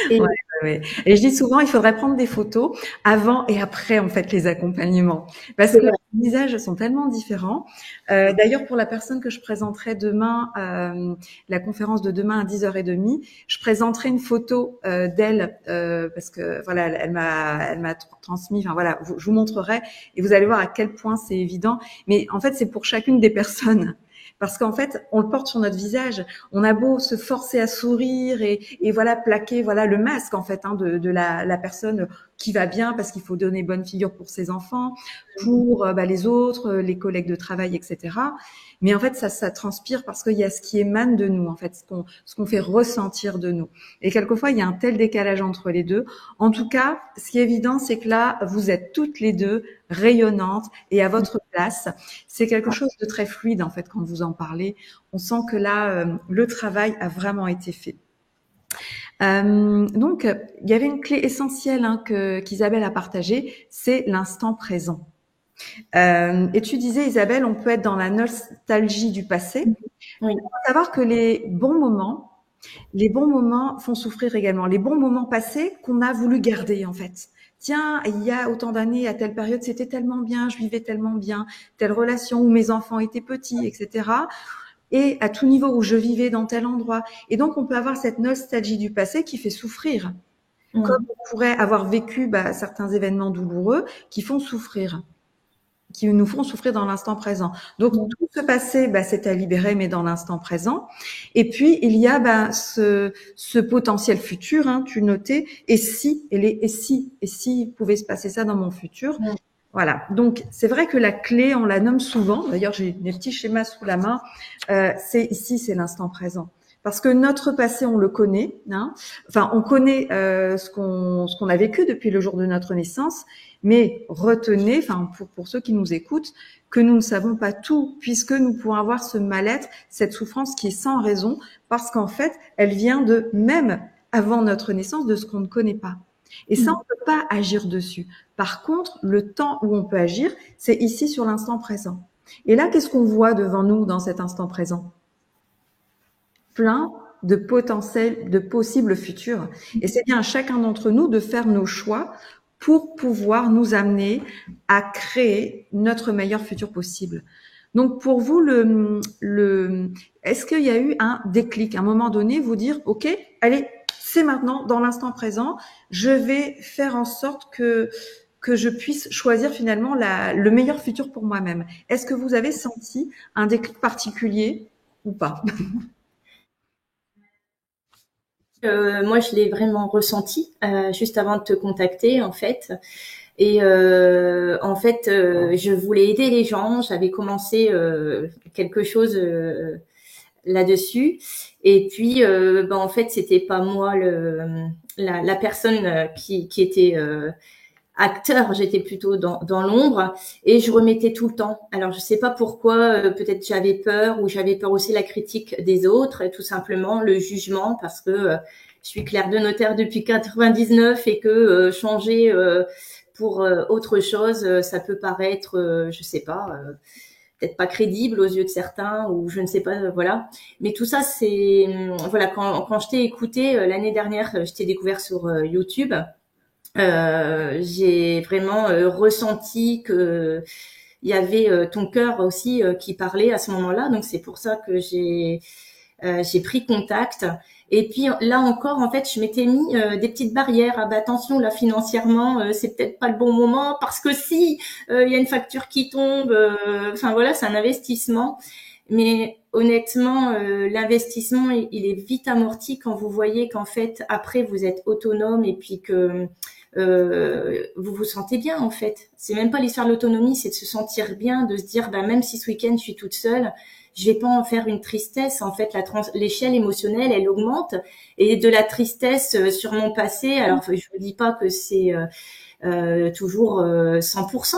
Et Ouais, ouais. Et je dis souvent, il faudrait prendre des photos avant et après, en fait, les accompagnements. Parce c'est que vrai. les visages sont tellement différents. D'ailleurs, pour la personne que je présenterai demain, la conférence de demain à 10h30, je présenterai une photo d'elle, parce que voilà, elle m'a transmis, enfin voilà, je vous montrerai et vous allez voir à quel point c'est évident. Mais en fait, c'est pour chacune des personnes. Parce qu'en fait, on le porte sur notre visage. On a beau se forcer à sourire et voilà plaquer voilà le masque en fait de la personne qui va bien parce qu'il faut donner bonne figure pour ses enfants, pour les autres, les collègues de travail, etc. Mais en fait, ça transpire parce qu'il y a ce qui émane de nous, en fait, ce qu'on fait ressentir de nous. Et quelquefois, il y a un tel décalage entre les deux. En tout cas, ce qui est évident, c'est que là, vous êtes toutes les deux rayonnantes et à votre place. C'est quelque chose de très fluide, en fait, quand vous en parlez. On sent que là, le travail a vraiment été fait. Donc, il y avait une clé essentielle qu'Isabelle a partagée, c'est l'instant présent. Et tu disais, Isabelle, on peut être dans la nostalgie du passé. Oui. Il faut savoir que les bons moments font souffrir également. Les bons moments passés qu'on a voulu garder, en fait. Tiens, il y a autant d'années, à telle période, c'était tellement bien, je vivais tellement bien, telle relation où mes enfants étaient petits, etc. Et à tout niveau où je vivais dans tel endroit. Et donc, on peut avoir cette nostalgie du passé qui fait souffrir. Comme on pourrait avoir vécu certains événements douloureux qui font souffrir, qui nous font souffrir dans l'instant présent. Donc, tout ce passé, c'est à libérer, mais dans l'instant présent. Et puis, il y a ce potentiel futur, tu notais, et si pouvait se passer ça dans mon futur. Voilà. Donc, c'est vrai que la clé, on la nomme souvent. D'ailleurs, j'ai des petits schémas sous la main. C'est l'instant présent. Parce que notre passé, on le connaît. Enfin, on connaît ce qu'on a vécu depuis le jour de notre naissance. Mais retenez, enfin, pour ceux qui nous écoutent, que nous ne savons pas tout, puisque nous pouvons avoir ce mal-être, cette souffrance qui est sans raison, parce qu'en fait, elle vient de même avant notre naissance, de ce qu'on ne connaît pas. Et ça, on ne peut pas agir dessus. Par contre, le temps où on peut agir, c'est ici sur l'instant présent. Et là, qu'est-ce qu'on voit devant nous dans cet instant présent? Plein de potentiels, de possibles futurs. Et c'est bien à chacun d'entre nous de faire nos choix pour pouvoir nous amener à créer notre meilleur futur possible. Donc pour vous, est-ce qu'il y a eu un déclic, à un moment donné, vous dire, OK, allez, c'est maintenant, dans l'instant présent, je vais faire en sorte que je puisse choisir finalement le meilleur futur pour moi-même. Est-ce que vous avez senti un déclic particulier ou pas? Moi, je l'ai vraiment ressenti juste avant de te contacter, en fait. Et en fait, je voulais aider les gens. J'avais commencé quelque chose là-dessus. Et puis, en fait, c'était pas moi la personne qui était acteur, j'étais plutôt dans l'ombre et je remettais tout le temps. Alors je sais pas pourquoi, peut-être j'avais peur ou j'avais peur aussi la critique des autres et tout simplement le jugement parce que je suis clerc de notaire depuis 99 et que changer pour autre chose, ça peut paraître, je sais pas, peut-être pas crédible aux yeux de certains ou je ne sais pas, voilà. Mais tout ça c'est voilà quand je t'ai écouté l'année dernière, je t'ai découvert sur YouTube. J'ai vraiment ressenti que il y avait ton cœur aussi qui parlait à ce moment-là. Donc c'est pour ça que j'ai pris contact. Et puis là encore, en fait, je m'étais mis des petites barrières. Ah bah attention, là financièrement, c'est peut-être pas le bon moment parce que si il y a une facture qui tombe, enfin voilà, c'est un investissement. Mais honnêtement, l'investissement, il est vite amorti quand vous voyez qu'en fait, après, vous êtes autonome et puis que vous vous sentez bien en fait. C'est même pas l'histoire de l'autonomie, c'est de se sentir bien, de se dire même si ce week-end je suis toute seule, je vais pas en faire une tristesse. En fait, l'échelle émotionnelle, elle augmente et de la tristesse sur mon passé. Alors, je vous dis pas que c'est toujours 100%,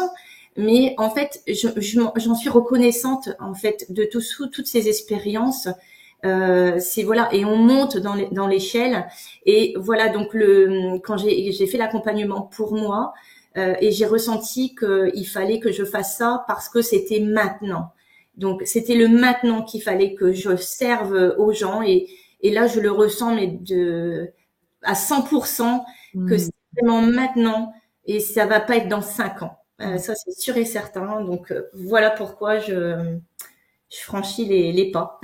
Mais en fait, j'en suis reconnaissante en fait de toutes ces expériences. C'est voilà, et on monte dans l'échelle. Et voilà, donc quand j'ai fait l'accompagnement pour moi, et j'ai ressenti qu'il fallait que je fasse ça parce que c'était maintenant. Donc c'était le maintenant qu'il fallait que je serve aux gens, et là je le ressens mais à 100% que c'est vraiment maintenant, et ça va pas être dans 5 ans. Ça c'est sûr et certain. Donc voilà pourquoi je franchis les pas.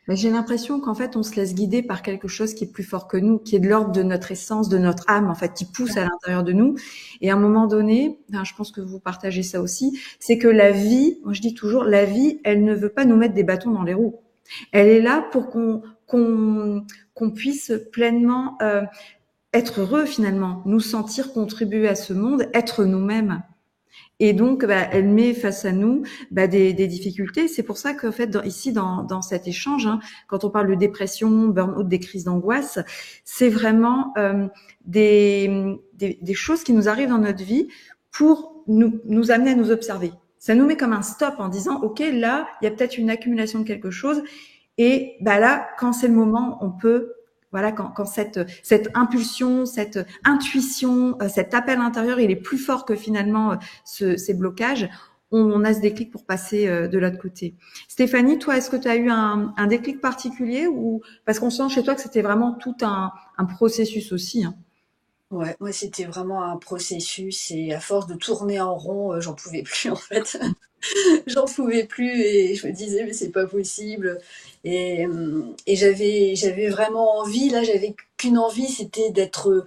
Mais j'ai l'impression qu'en fait, on se laisse guider par quelque chose qui est plus fort que nous, qui est de l'ordre de notre essence, de notre âme, en fait, qui pousse à l'intérieur de nous. Et à un moment donné, je pense que vous partagez ça aussi, c'est que la vie, moi je dis toujours, la vie, elle ne veut pas nous mettre des bâtons dans les roues. Elle est là pour qu'on puisse pleinement être heureux finalement, nous sentir contribuer à ce monde, être nous-mêmes. Et donc, elle met face à nous des difficultés. C'est pour ça qu'en fait, ici, dans cet échange, quand on parle de dépression, burn-out, des crises d'angoisse, c'est vraiment des choses qui nous arrivent dans notre vie pour nous amener à nous observer. Ça nous met comme un stop en disant, OK, là, il y a peut-être une accumulation de quelque chose. Et là, quand c'est le moment, on peut... Voilà, quand cette impulsion, cette intuition, cet appel intérieur, il est plus fort que finalement ces blocages, on a ce déclic pour passer de l'autre côté. Stéphanie, toi, est-ce que tu as eu un déclic particulier, ou parce qu'on sent chez toi que c'était vraiment tout un processus aussi, Ouais, moi c'était vraiment un processus, et à force de tourner en rond, j'en pouvais plus en fait. J'en pouvais plus et je me disais mais c'est pas possible. Et j'avais vraiment envie, là j'avais qu'une envie, c'était d'être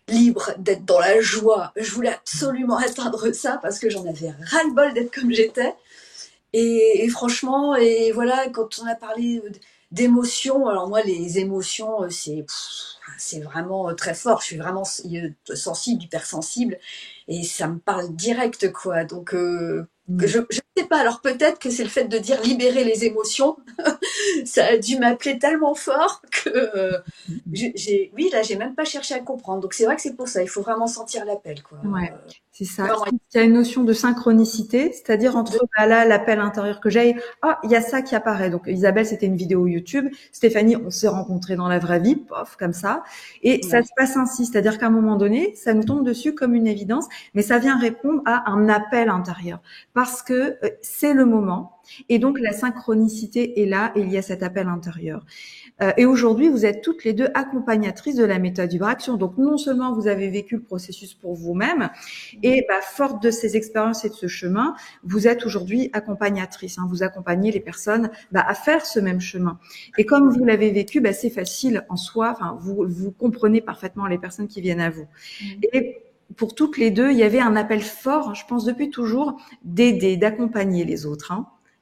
libre, d'être dans la joie. Je voulais absolument atteindre ça parce que j'en avais ras-le-bol d'être comme j'étais. Et franchement, et voilà, quand on a parlé d'émotions, alors moi les émotions c'est vraiment très fort. Je suis vraiment sensible, hypersensible, et ça me parle direct quoi. Donc je sais pas, alors peut-être que c'est le fait de dire libérer les émotions, ça a dû m'appeler tellement fort que oui, là j'ai même pas cherché à comprendre. Donc c'est vrai que c'est pour ça, il faut vraiment sentir l'appel quoi. Ouais, c'est ça. Vraiment. Il y a une notion de synchronicité, c'est-à-dire entre là l'appel intérieur que j'ai, il y a ça qui apparaît. Donc Isabelle, c'était une vidéo YouTube. Stéphanie, on s'est rencontrés dans la vraie vie, pof, comme ça. Et ça se passe ainsi, c'est-à-dire qu'à un moment donné, ça nous tombe dessus comme une évidence, mais ça vient répondre à un appel intérieur parce que c'est le moment. Et donc la synchronicité est là, et il y a cet appel intérieur. Et aujourd'hui, vous êtes toutes les deux accompagnatrices de la méthode Vibration. Donc, non seulement vous avez vécu le processus pour vous-même, et forte de ces expériences et de ce chemin, vous êtes aujourd'hui accompagnatrice. Vous accompagnez les personnes à faire ce même chemin. Et comme vous l'avez vécu, c'est facile en soi. Enfin, vous comprenez parfaitement les personnes qui viennent à vous. Et pour toutes les deux, il y avait un appel fort, je pense depuis toujours, d'aider, d'accompagner les autres.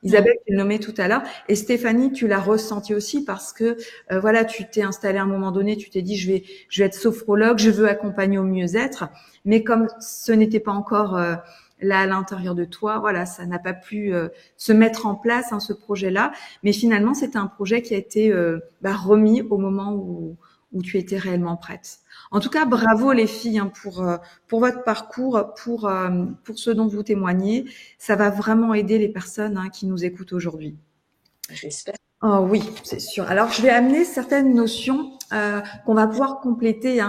Isabelle, tu le nommais tout à l'heure, et Stéphanie, tu l'as ressenti aussi parce que voilà, tu t'es installée à un moment donné, tu t'es dit je vais être sophrologue, je veux accompagner au mieux-être, mais comme ce n'était pas encore là à l'intérieur de toi, voilà, ça n'a pas pu se mettre en place ce projet-là, mais finalement c'était un projet qui a été remis au moment où tu étais réellement prête. En tout cas, bravo les filles pour votre parcours, pour ce dont vous témoignez. Ça va vraiment aider les personnes qui nous écoutent aujourd'hui. J'espère. Oh oui, c'est sûr. Alors, je vais amener certaines notions qu'on va pouvoir compléter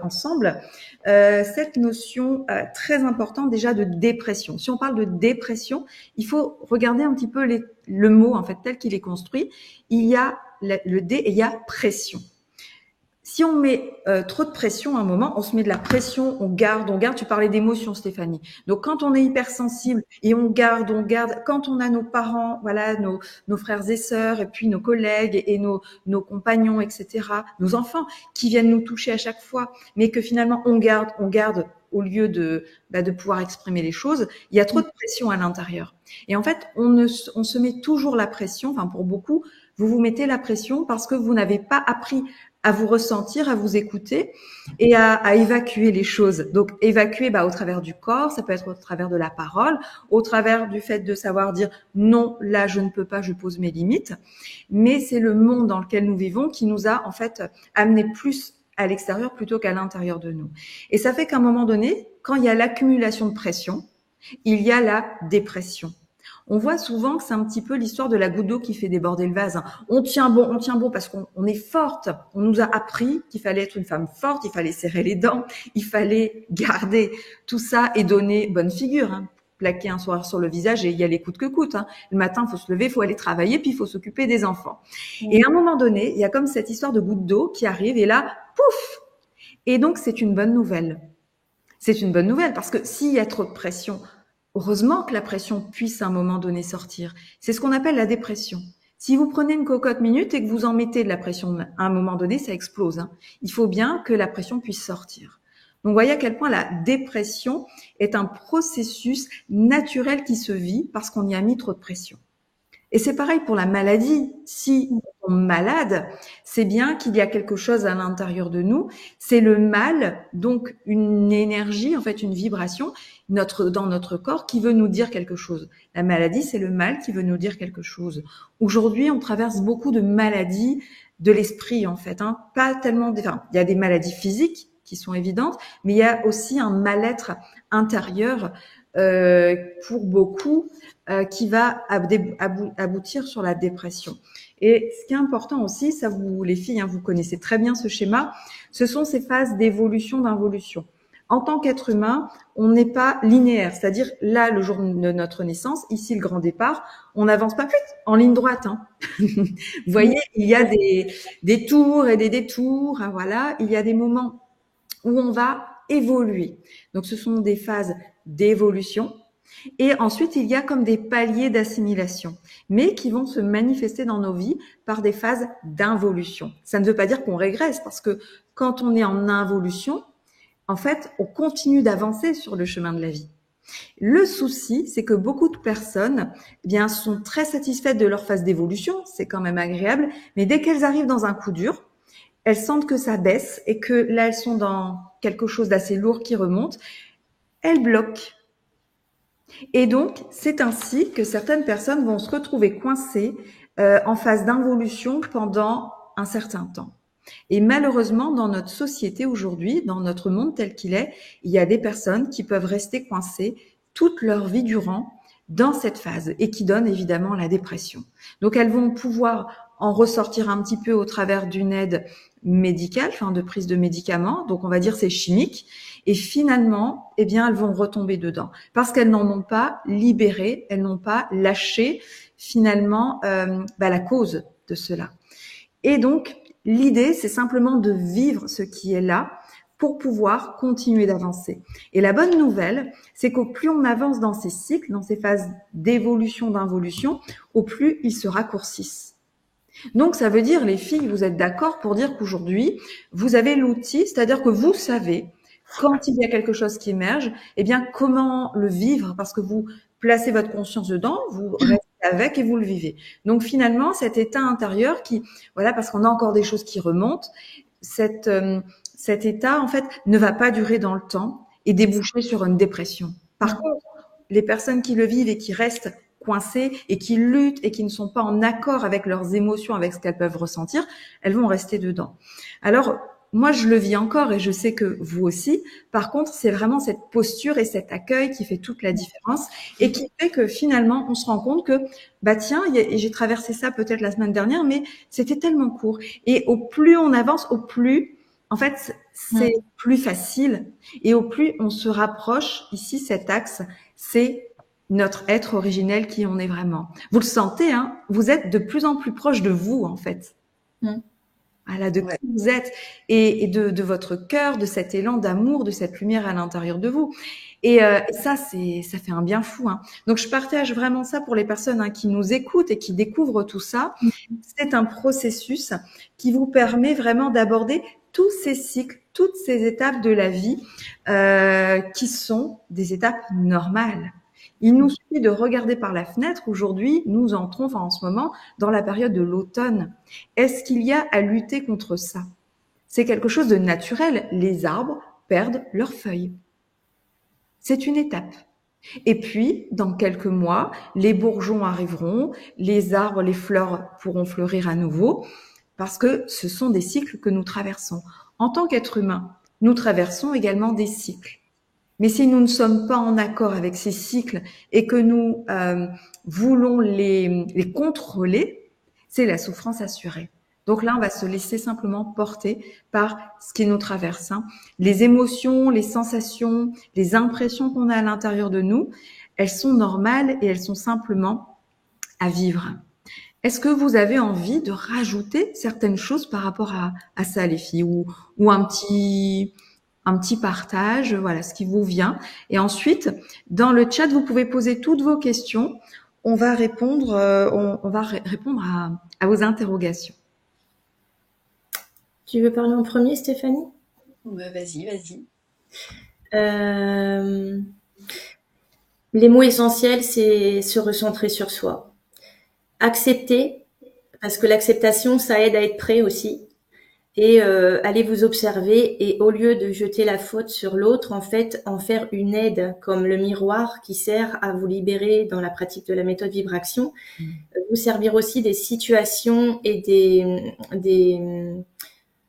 ensemble. Cette notion très importante déjà de dépression. Si on parle de dépression, il faut regarder un petit peu le mot en fait tel qu'il est construit. Il y a le D et il y a pression. Si on met trop de pression à un moment, on se met de la pression, on garde. Tu parlais d'émotions, Stéphanie. Donc, quand on est hypersensible et on garde, quand on a nos parents, voilà, nos frères et sœurs, et puis nos collègues et nos compagnons, etc., nos enfants qui viennent nous toucher à chaque fois, mais que finalement on garde au lieu de pouvoir exprimer les choses, il y a trop de pression à l'intérieur. Et en fait, on se met toujours la pression. Enfin, pour beaucoup, vous mettez la pression parce que vous n'avez pas appris à vous ressentir, à vous écouter et à évacuer les choses. Donc, évacuer au travers du corps, ça peut être au travers de la parole, au travers du fait de savoir dire non, là, je ne peux pas, je pose mes limites. Mais c'est le monde dans lequel nous vivons qui nous a en fait amené plus à l'extérieur plutôt qu'à l'intérieur de nous. Et ça fait qu'à un moment donné, quand il y a l'accumulation de pression, Il y a la dépression. On voit souvent que c'est un petit peu l'histoire de la goutte d'eau qui fait déborder le vase. On tient bon parce qu'on est forte. On nous a appris qu'il fallait être une femme forte, il fallait serrer les dents, il fallait garder tout ça et donner bonne figure. Plaquer un sourire sur le visage et y aller coûte que coûte. Le matin, il faut se lever, il faut aller travailler, puis il faut s'occuper des enfants. Et à un moment donné, il y a comme cette histoire de goutte d'eau qui arrive et là, pouf! Et donc, c'est une bonne nouvelle. C'est une bonne nouvelle parce que s'il y a trop de pression, heureusement que la pression puisse à un moment donné sortir. C'est ce qu'on appelle la dépression. Si vous prenez une cocotte minute et que vous en mettez de la pression à un moment donné, ça explose. Il faut bien que la pression puisse sortir. Donc, vous voyez à quel point la dépression est un processus naturel qui se vit parce qu'on y a mis trop de pression. Et c'est pareil pour la maladie. Si on est malade, c'est bien qu'il y a quelque chose à l'intérieur de nous. C'est le mal, donc une énergie, en fait une vibration dans notre corps qui veut nous dire quelque chose. La maladie, c'est le mal qui veut nous dire quelque chose. Aujourd'hui, on traverse beaucoup de maladies de l'esprit, en fait. Pas tellement... Enfin, il y a des maladies physiques qui sont évidentes, mais il y a aussi un mal-être intérieur pour beaucoup qui va aboutir sur la dépression. Et ce qui est important aussi, ça vous les filles, vous connaissez très bien ce schéma, ce sont ces phases d'évolution, d'involution. En tant qu'être humain, on n'est pas linéaire, c'est-à-dire là, le jour de notre naissance, ici le grand départ, on n'avance pas en ligne droite. Vous voyez, il y a des tours et des détours, voilà, il y a des moments où on va évoluer. Donc, ce sont des phases d'évolution. Et ensuite, il y a comme des paliers d'assimilation, mais qui vont se manifester dans nos vies par des phases d'involution. Ça ne veut pas dire qu'on régresse, parce que quand on est en involution, en fait, on continue d'avancer sur le chemin de la vie. Le souci, c'est que beaucoup de personnes, sont très satisfaites de leur phase d'évolution, c'est quand même agréable, mais dès qu'elles arrivent dans un coup dur, elles sentent que ça baisse et que là, elles sont dans quelque chose d'assez lourd qui remonte. Elles bloquent. Et donc, c'est ainsi que certaines personnes vont se retrouver coincées en phase d'involution pendant un certain temps. Et malheureusement, dans notre société aujourd'hui, dans notre monde tel qu'il est, il y a des personnes qui peuvent rester coincées toute leur vie durant dans cette phase et qui donnent évidemment la dépression. Donc, elles vont pouvoir en ressortir un petit peu au travers d'une aide médicale, de prise de médicaments. Donc, on va dire c'est chimique. Et finalement, elles vont retomber dedans parce qu'elles n'en ont pas libéré, elles n'ont pas lâché finalement la cause de cela. Et donc, l'idée, c'est simplement de vivre ce qui est là pour pouvoir continuer d'avancer. Et la bonne nouvelle, c'est qu'au plus on avance dans ces cycles, dans ces phases d'évolution, d'involution, au plus ils se raccourcissent. Donc, ça veut dire, les filles, vous êtes d'accord pour dire qu'aujourd'hui, vous avez l'outil, c'est-à-dire que vous savez, quand il y a quelque chose qui émerge, comment le vivre, parce que vous placez votre conscience dedans, vous restez avec et vous le vivez. Donc, finalement, cet état intérieur parce qu'on a encore des choses qui remontent, cet état, en fait, ne va pas durer dans le temps et déboucher sur une dépression. Par contre, les personnes qui le vivent et qui restent coincées et qui luttent et qui ne sont pas en accord avec leurs émotions, avec ce qu'elles peuvent ressentir, elles vont rester dedans. Alors, moi, je le vis encore et je sais que vous aussi. Par contre, c'est vraiment cette posture et cet accueil qui fait toute la différence et qui fait que finalement, on se rend compte que, j'ai traversé ça peut-être la semaine dernière, mais c'était tellement court. Et au plus on avance, au plus, en fait, c'est plus facile. Et au plus on se rapproche, ici, cet axe, c'est notre être originel qui on est vraiment. Vous le sentez, vous êtes de plus en plus proche de vous, en fait. Voilà, de qui vous êtes et de votre cœur, de cet élan d'amour, de cette lumière à l'intérieur de vous. Et ça fait un bien fou. Donc, je partage vraiment ça pour les personnes qui nous écoutent et qui découvrent tout ça. C'est un processus qui vous permet vraiment d'aborder tous ces cycles, toutes ces étapes de la vie qui sont des étapes normales. Il nous suffit de regarder par la fenêtre. Aujourd'hui, nous entrons en ce moment dans la période de l'automne. Est-ce qu'il y a à lutter contre ça? C'est quelque chose de naturel. Les arbres perdent leurs feuilles. C'est une étape. Et puis, dans quelques mois, les bourgeons arriveront, les arbres, les fleurs pourront fleurir à nouveau, parce que ce sont des cycles que nous traversons. En tant qu'être humain, nous traversons également des cycles. Mais si nous ne sommes pas en accord avec ces cycles et que nous voulons les contrôler, c'est la souffrance assurée. Donc là, on va se laisser simplement porter par ce qui nous traverse. Hein. Les émotions, les sensations, les impressions qu'on a à l'intérieur de nous, elles sont normales et elles sont simplement à vivre. Est-ce que vous avez envie de rajouter certaines choses par rapport à ça, les filles, ou un petit partage, voilà, ce qui vous vient. Et ensuite, dans le chat, vous pouvez poser toutes vos questions. On va répondre, répondre à vos interrogations. Tu veux parler en premier, Stéphanie? Vas-y. Les mots essentiels, c'est se recentrer sur soi. Accepter, parce que l'acceptation, ça aide à être prêt aussi. Et allez vous observer et au lieu de jeter la faute sur l'autre, en fait, en faire une aide comme le miroir qui sert à vous libérer dans la pratique de la méthode vibration. Vous servir aussi des situations et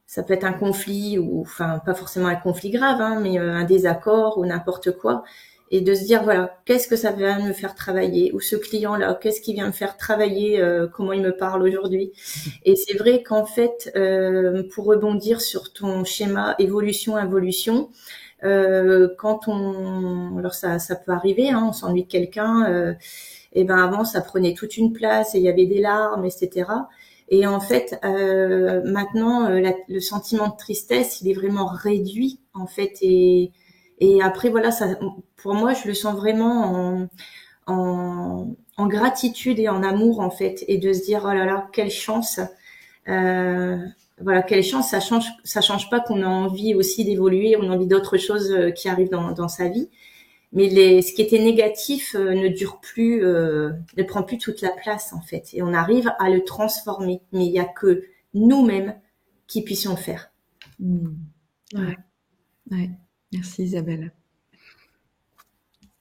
ça peut être un conflit ou, enfin, pas forcément un conflit grave, hein, mais un désaccord ou n'importe quoi. Et de se dire, voilà, qu'est-ce que ça vient me faire travailler? Ou ce client-là, qu'est-ce qui vient me faire travailler? Comment il me parle aujourd'hui? Et c'est vrai qu'en fait, pour rebondir sur ton schéma évolution-involution, quand alors ça peut arriver, hein, on s'ennuie de quelqu'un, et ben avant ça prenait toute une place et il y avait des larmes, etc. Et en fait, maintenant, le sentiment de tristesse, il est vraiment réduit, en fait, et après, voilà, ça, pour moi, je le sens vraiment en gratitude et en amour, en fait, et de se dire, oh là là, quelle chance, voilà, quelle chance, ça change pas qu'on a envie aussi d'évoluer, on a envie d'autres choses qui arrivent dans sa vie. Mais ce qui était négatif ne dure plus, ne prend plus toute la place, en fait. Et on arrive à le transformer. Mais il n'y a que nous-mêmes qui puissions le faire. Ouais. Merci Isabelle.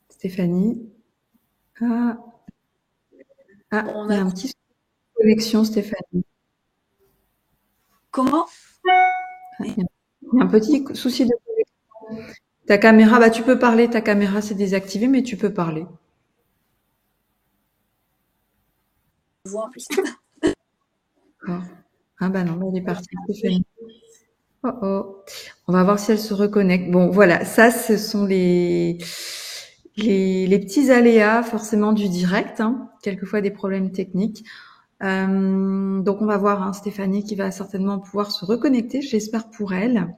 Stéphanie. Il y a un petit souci de connexion, Stéphanie. Comment? Il y a un petit souci de connexion. Ta caméra, tu peux parler, ta caméra c'est désactivé, mais tu peux parler. Vois en plus. D'accord. Non, elle est partie, Stéphanie. Oh. On va voir si elle se reconnecte. Bon, voilà, ça, ce sont les petits aléas forcément du direct, hein, quelquefois des problèmes techniques. Donc, on va voir Stéphanie qui va certainement pouvoir se reconnecter, j'espère pour elle.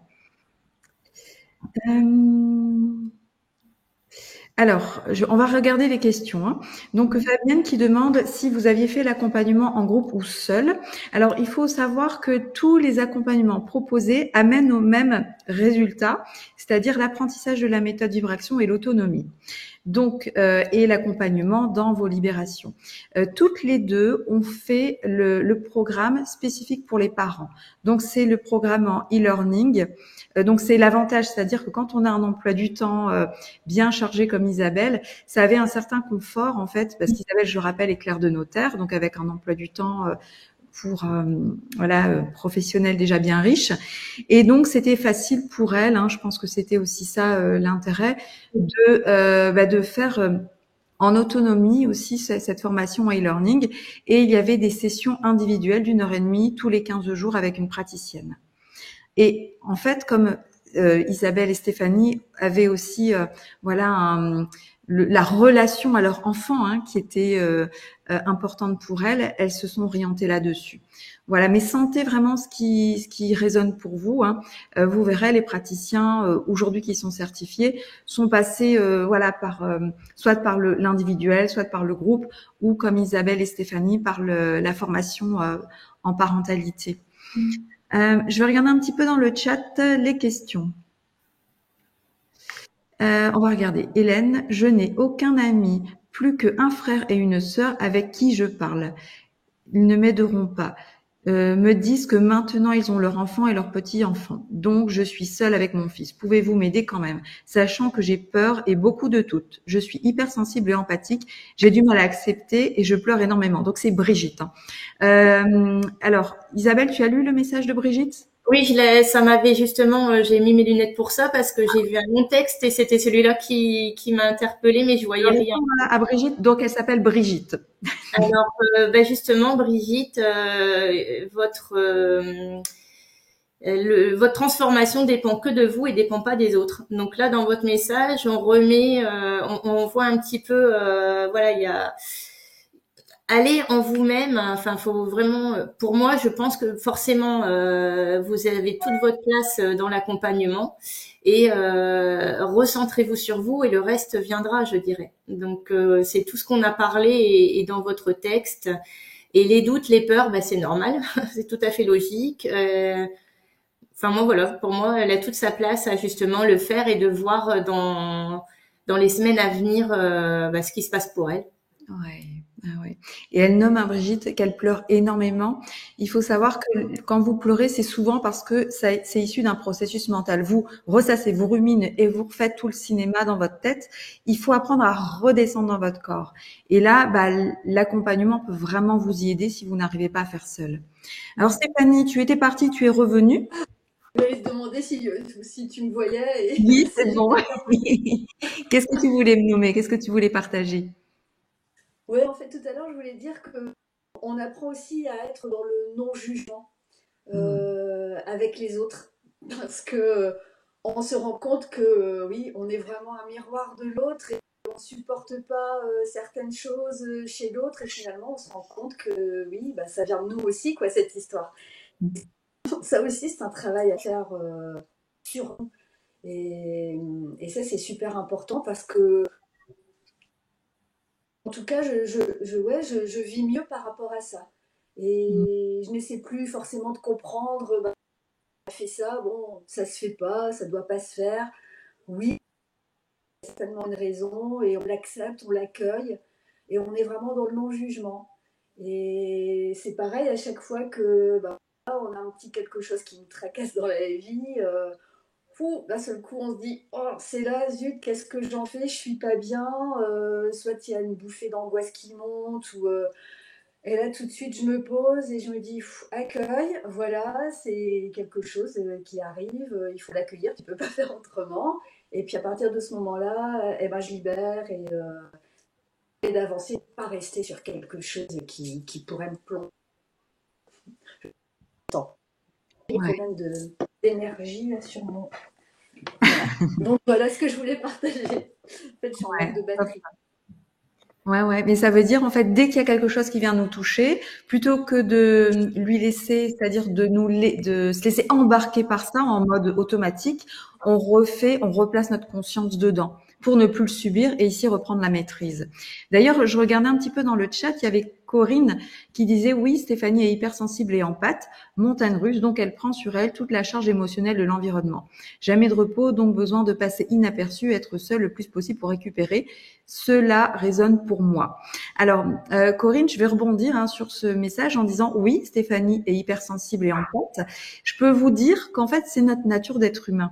Alors, on va regarder les questions. Hein. Donc, Fabienne qui demande si vous aviez fait l'accompagnement en groupe ou seul. Alors, il faut savoir que tous les accompagnements proposés amènent au même résultat, c'est-à-dire l'apprentissage de la méthode vibration et l'autonomie. Donc, et l'accompagnement dans vos libérations. Toutes les deux ont fait le programme spécifique pour les parents. Donc, c'est le programme en e-learning. Donc, c'est l'avantage, c'est-à-dire que quand on a un emploi du temps bien chargé comme Isabelle, ça avait un certain confort, en fait, parce qu'Isabelle, je rappelle, est clerc de notaire, donc avec un emploi du temps professionnel déjà bien riche. Et donc, c'était facile pour elle, je pense que c'était aussi ça l'intérêt, de faire en autonomie aussi cette formation e-learning. Et il y avait des sessions individuelles d'1h30 tous les 15 jours avec une praticienne. Et en fait, comme Isabelle et Stéphanie avaient aussi la relation à leur enfant qui était importante pour elles se sont orientées là-dessus. Voilà, mais sentez vraiment ce qui résonne pour vous. Vous verrez, les praticiens aujourd'hui qui sont certifiés sont passés soit par l'individuel, soit par le groupe, ou comme Isabelle et Stéphanie par la formation en parentalité. Je vais regarder un petit peu dans le chat les questions. On va regarder. Hélène, je n'ai aucun ami, plus qu'un frère et une sœur avec qui je parle. Ils ne m'aideront pas. Me disent que maintenant ils ont leur enfant et leur petit-enfant. Donc je suis seule avec mon fils. Pouvez-vous m'aider quand même, sachant que j'ai peur et beaucoup de doutes. Je suis hypersensible et empathique. J'ai du mal à accepter et je pleure énormément. Donc c'est Brigitte. Alors Isabelle, tu as lu le message de Brigitte Oui, ça m'avait justement, j'ai mis mes lunettes pour ça parce que j'ai vu un long texte et c'était celui-là qui m'a interpellée, mais je voyais Je rien. réponds à Brigitte, donc elle s'appelle Brigitte. Alors, justement, Brigitte, votre transformation dépend que de vous et dépend pas des autres. Donc là, dans votre message, on remet, on voit un petit peu, voilà, il y a aller en vous-même. Enfin, faut vraiment. Pour moi, je pense que forcément, vous avez toute votre place dans l'accompagnement et recentrez-vous sur vous et le reste viendra, je dirais. Donc, c'est tout ce qu'on a parlé et dans votre texte. Et les doutes, les peurs, c'est normal, c'est tout à fait logique. Enfin, moi, voilà, pour moi, elle a toute sa place à justement le faire et de voir dans les semaines à venir ce qui se passe pour elle. Ouais. Ah ouais. Et elle nomme à Brigitte qu'elle pleure énormément. Il faut savoir que quand vous pleurez, c'est souvent parce que c'est issu d'un processus mental. Vous ressassez, vous ruminez et vous refaites tout le cinéma dans votre tête. Il faut apprendre à redescendre dans votre corps. Et là, l'accompagnement peut vraiment vous y aider si vous n'arrivez pas à faire seul. Alors Stéphanie, tu étais partie, tu es revenue. Je vais te demander si tu me voyais. Oui, c'est bon. Qu'est-ce que tu voulais me nommer? Qu'est-ce que tu voulais partager? Oui, en fait, tout à l'heure, je voulais dire que on apprend aussi à être dans le non-jugement avec les autres. Parce que on se rend compte que oui, on est vraiment un miroir de l'autre et on ne supporte pas certaines choses chez l'autre. Et finalement, on se rend compte que oui, ça vient de nous aussi, quoi, cette histoire. Ça aussi, c'est un travail à faire sur nous. Et ça, c'est super important parce que en tout cas, je vis mieux par rapport à ça. Et je n'essaie plus forcément de comprendre, on a fait ça, bon, ça se fait pas, ça doit pas se faire. Oui, c'est certainement une raison, et on l'accepte, on l'accueille, et on est vraiment dans le non-jugement. Et c'est pareil à chaque fois que on a un petit quelque chose qui nous tracasse dans la vie. D'un seul coup, on se dit oh, c'est là, zut, qu'est-ce que j'en fais? Je suis pas bien. Soit il y a une bouffée d'angoisse qui monte, et là, tout de suite, je me pose et je me dis accueil, voilà, c'est quelque chose qui arrive, il faut l'accueillir, tu peux pas faire autrement. Et puis à partir de ce moment-là, je libère et d'avancer, pas rester sur quelque chose qui pourrait me plonger. Des problèmes d'énergie là sur mon. Voilà. Donc voilà ce que je voulais partager. En fait, je suis en manque de batterie. Ouais, mais ça veut dire en fait dès qu'il y a quelque chose qui vient nous toucher, plutôt que de lui laisser, c'est-à-dire de se laisser embarquer par ça en mode automatique, on replace notre conscience dedans pour ne plus le subir et ici reprendre la maîtrise. D'ailleurs, je regardais un petit peu dans le chat, il y avait Corinne qui disait oui, Stéphanie est hypersensible et empathe, montagne russe, donc elle prend sur elle toute la charge émotionnelle de l'environnement. Jamais de repos, donc besoin de passer inaperçu, être seule le plus possible pour récupérer. Cela résonne pour moi. Alors, Corinne, je vais rebondir sur ce message en disant oui, Stéphanie est hypersensible et empathe. Je peux vous dire qu'en fait, c'est notre nature d'être humain.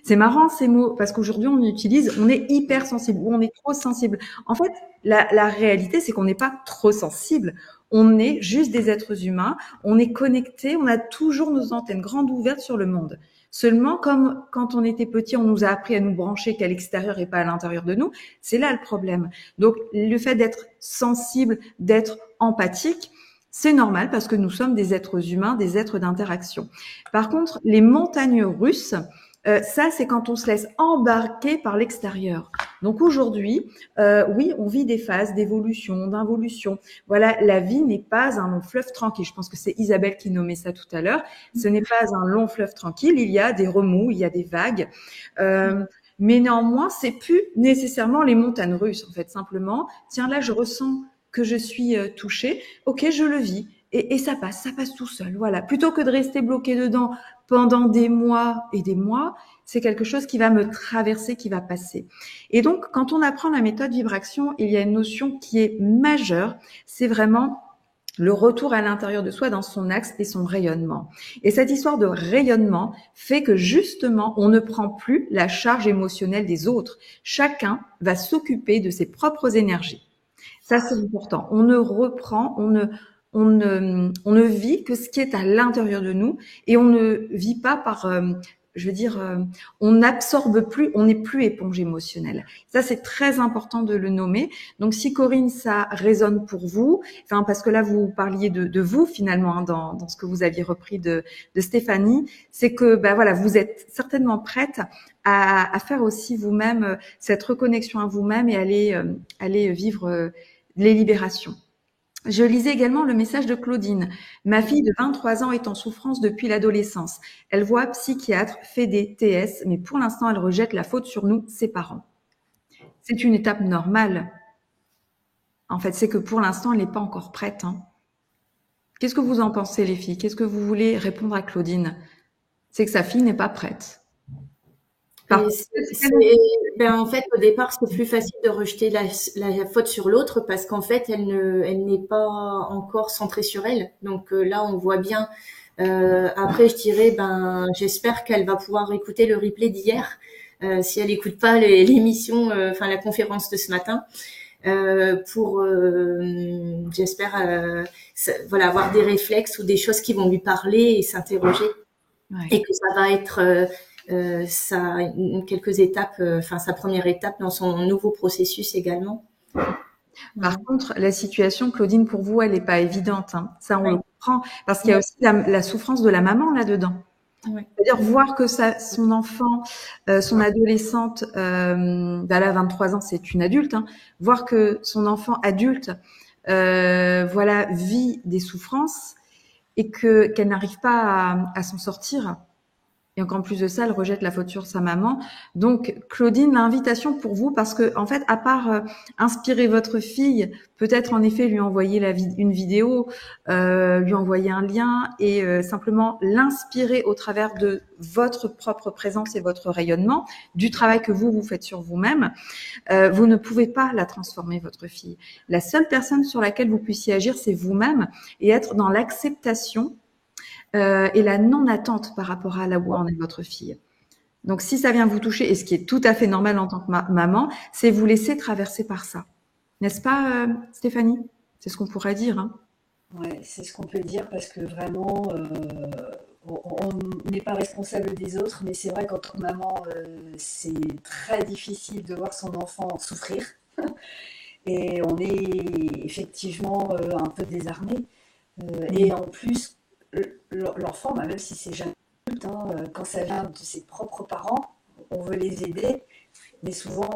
C'est marrant ces mots parce qu'aujourd'hui on est hypersensible ou on est trop sensible. En fait, la réalité c'est qu'on n'est pas trop sensible. On est juste des êtres humains. On est connectés. On a toujours nos antennes grandes ouvertes sur le monde. Seulement, comme quand on était petit, on nous a appris à nous brancher qu'à l'extérieur et pas à l'intérieur de nous. C'est là le problème. Donc, le fait d'être sensible, d'être empathique, c'est normal parce que nous sommes des êtres humains, des êtres d'interaction. Par contre, les montagnes russes, ça, c'est quand on se laisse embarquer par l'extérieur. Donc aujourd'hui, oui, on vit des phases d'évolution, d'involution. Voilà, la vie n'est pas un long fleuve tranquille. Je pense que c'est Isabelle qui nommait ça tout à l'heure. Ce n'est pas un long fleuve tranquille. Il y a des remous, il y a des vagues. Mais néanmoins, c'est plus nécessairement les montagnes russes. En fait, simplement, tiens, là, je ressens que je suis touchée. Ok, je le vis. Et ça passe tout seul. Voilà. Plutôt que de rester bloqué dedans pendant des mois et des mois, c'est quelque chose qui va me traverser, qui va passer. Et donc, quand on apprend la méthode Vibraction, il y a une notion qui est majeure. C'est vraiment le retour à l'intérieur de soi dans son axe et son rayonnement. Et cette histoire de rayonnement fait que justement, on ne prend plus la charge émotionnelle des autres. Chacun va s'occuper de ses propres énergies. Ça, c'est important. On on ne vit que ce qui est à l'intérieur de nous et on ne vit pas par on n'absorbe plus, on n'est plus éponge émotionnelle. Ça, c'est très important de le nommer. Donc, si Corinne, ça résonne pour vous, enfin, parce que là, vous parliez de vous finalement dans ce que vous aviez repris de Stéphanie, c'est que, voilà, vous êtes certainement prête à faire aussi vous-même cette reconnexion à vous-même et aller vivre les libérations. Je lisais également le message de Claudine. Ma fille de 23 ans est en souffrance depuis l'adolescence. Elle voit psychiatre, fait des TS, mais pour l'instant, elle rejette la faute sur nous, ses parents. C'est une étape normale. En fait, c'est que pour l'instant, elle n'est pas encore prête. Qu'est-ce que vous en pensez, les filles? Qu'est-ce que vous voulez répondre à Claudine? C'est que sa fille n'est pas prête. En fait, au départ, c'est plus facile de rejeter la faute sur l'autre parce qu'en fait, elle n'est pas encore centrée sur elle. Donc là, on voit bien. Après, je dirais, j'espère qu'elle va pouvoir écouter le replay d'hier si elle n'écoute pas l'émission, la conférence de ce matin, j'espère, avoir des réflexes ou des choses qui vont lui parler et s'interroger, et que ça va être quelques étapes, sa première étape dans son nouveau processus également. Par contre, la situation, Claudine, pour vous, elle n'est pas évidente. Ça, on le comprend, parce qu'il y a aussi la souffrance de la maman là-dedans. Ouais. C'est-à-dire voir que son enfant, son adolescente, là, 23 ans, c'est une adulte, voir que son enfant adulte, vit des souffrances et qu'elle n'arrive pas à s'en sortir. Et encore plus de ça, elle rejette la faute sur sa maman. Donc, Claudine, l'invitation pour vous, parce que en fait, à part inspirer votre fille, peut-être en effet lui envoyer une vidéo, lui envoyer un lien et simplement l'inspirer au travers de votre propre présence et votre rayonnement, du travail que vous faites sur vous-même, vous ne pouvez pas la transformer, votre fille. La seule personne sur laquelle vous puissiez agir, c'est vous-même, et être dans l'acceptation et la non-attente par rapport à là où en est votre fille. Donc, si ça vient vous toucher, et ce qui est tout à fait normal en tant que maman, c'est vous laisser traverser par ça. N'est-ce pas, Stéphanie? C'est ce qu'on pourrait dire. Ouais, c'est ce qu'on peut dire, parce que vraiment, on n'est pas responsable des autres, mais c'est vrai qu'en tant que maman, c'est très difficile de voir son enfant souffrir. Et on est effectivement un peu désarmé. Et en plus, l'enfant, même si c'est jeune adulte, quand ça vient de ses propres parents, on veut les aider, mais souvent,